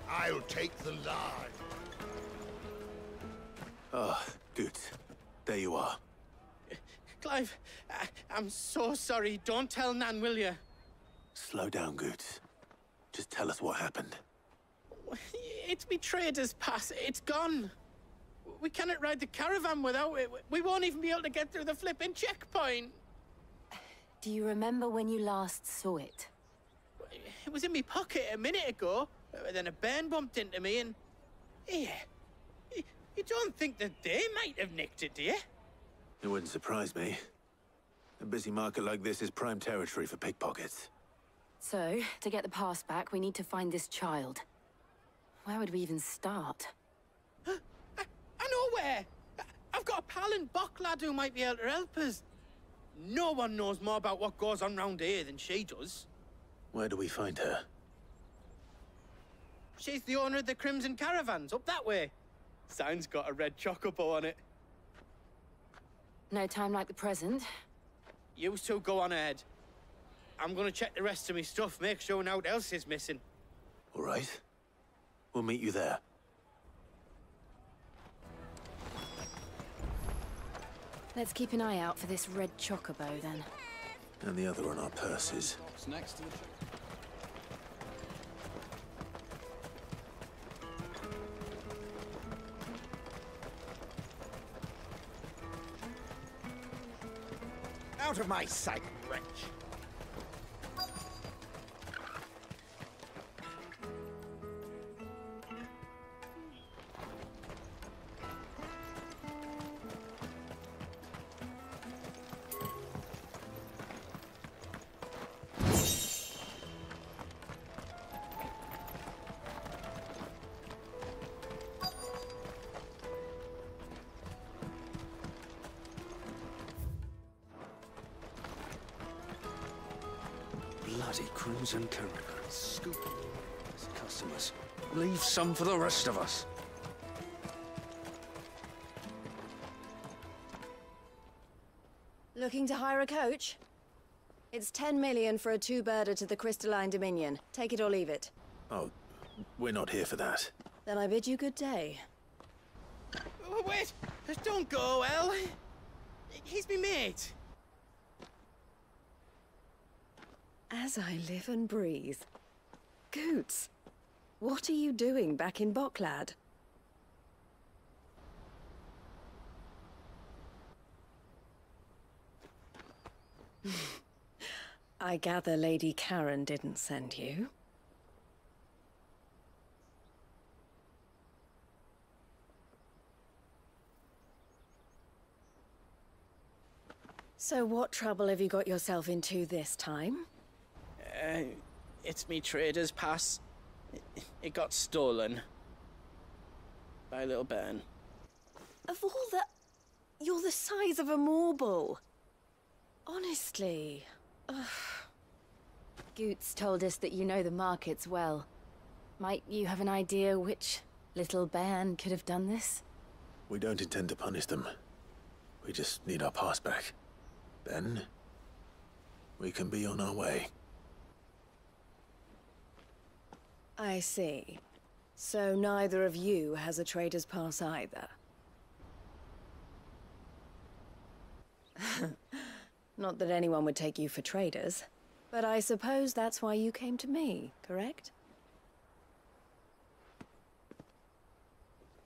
I'll take the lard. Oh, Good. There you are. Clive, I'm so sorry. Don't tell Nan, will you? Slow down, Good. Just tell us what happened. It's me trader's pass. It's gone. We cannot ride the caravan without it. We won't even be able to get through the flipping checkpoint. Do you remember when you last saw it? It was in my pocket a minute ago. Then a bairn bumped into me and... Yeah. You don't think that they might have nicked it, do you? It wouldn't surprise me. A busy market like this is prime territory for pickpockets. So, to get the pass back, we need to find this child. Where would we even start? I know where! I've got a pal in Bocklad who might be able to help us. No one knows more about what goes on round here than she does. Where do we find her? She's the owner of the Crimson Caravans, up that way. Sign's got a red chocobo on it. No time like the present. You two go on ahead. I'm gonna check the rest of my stuff, make sure no one else is missing. All right. We'll meet you there. Let's keep an eye out for this red chocobo, then. And the other on our purses. What's next to the tree? Out of my sight, wretch. Bloody Crimson Caravan. Scoop as customers. Leave some for the rest of us. Looking to hire a coach? It's 10 million for a two-birder to the Crystalline Dominion. Take it or leave it. Oh, we're not here for that. Then I bid you good day. Oh, wait! Don't go, El. He's me mate. As I live and breathe. Goots, what are you doing back in Bocklad? I gather Lady Karen didn't send you. So what trouble have you got yourself into this time? It's me trader's pass. It got stolen. By a little bairn. Of all the... You're the size of a marble. Honestly. Ugh. Goots told us that you know the markets well. Might you have an idea which little bairn could have done this? We don't intend to punish them. We just need our pass back. Then, we can be on our way. I see. So neither of you has a trader's pass either. Not that anyone would take you for traders, but I suppose that's why you came to me, correct?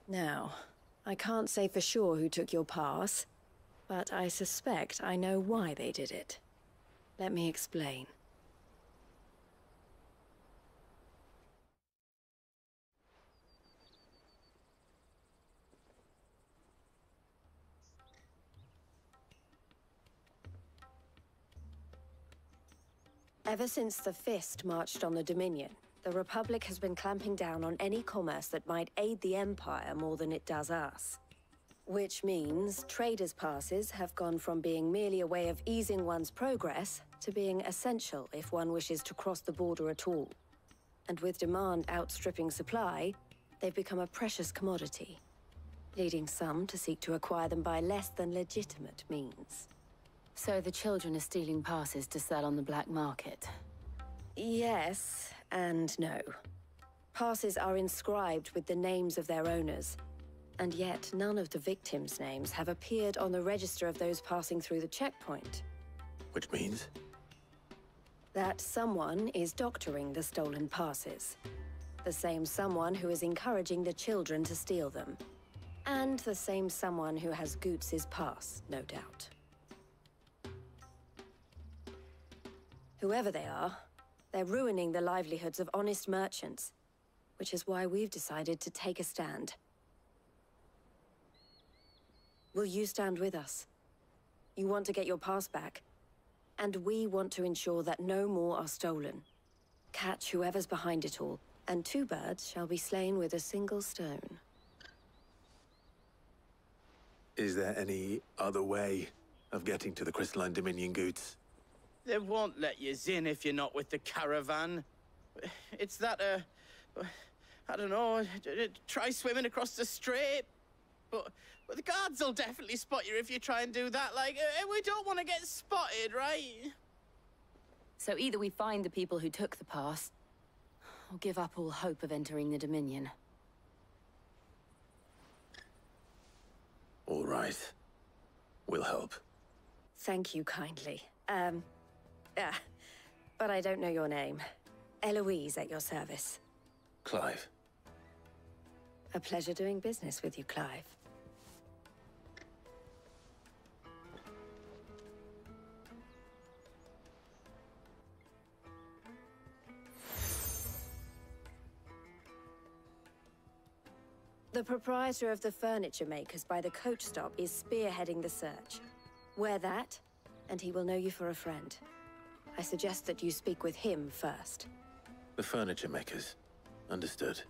Now, I can't say for sure who took your pass, but I suspect I know why they did it. Let me explain. Ever since the Fist marched on the Dominion, the Republic has been clamping down on any commerce that might aid the Empire more than it does us. Which means traders' passes have gone from being merely a way of easing one's progress to being essential if one wishes to cross the border at all. And with demand outstripping supply, they've become a precious commodity, leading some to seek to acquire them by less than legitimate means. So the children are stealing passes to sell on the black market? Yes and no. Passes are inscribed with the names of their owners, and yet none of the victims' names have appeared on the register of those passing through the checkpoint. Which means? That someone is doctoring the stolen passes. The same someone who is encouraging the children to steal them. And the same someone who has Goots's pass, no doubt. Whoever they are, they're ruining the livelihoods of honest merchants, which is why we've decided to take a stand. Will you stand with us? You want to get your pass back, and we want to ensure that no more are stolen. Catch whoever's behind it all, and 2 birds shall be slain with a single stone. Is there any other way of getting to the Crystalline Dominion Goods? They won't let you in if you're not with the caravan. It's that, I don't know, try swimming across the strait. But the guards will definitely spot you if you try and do that. Like, we don't want to get spotted, right? So either we find the people who took the pass, or give up all hope of entering the Dominion. All right. We'll help. Thank you kindly. But I don't know your name. Eloise at your service. Clive. A pleasure doing business with you, Clive. The proprietor of the furniture makers by the coach stop is spearheading the search. Wear that, and he will know you for a friend. I suggest that you speak with him first. The furniture makers. Understood.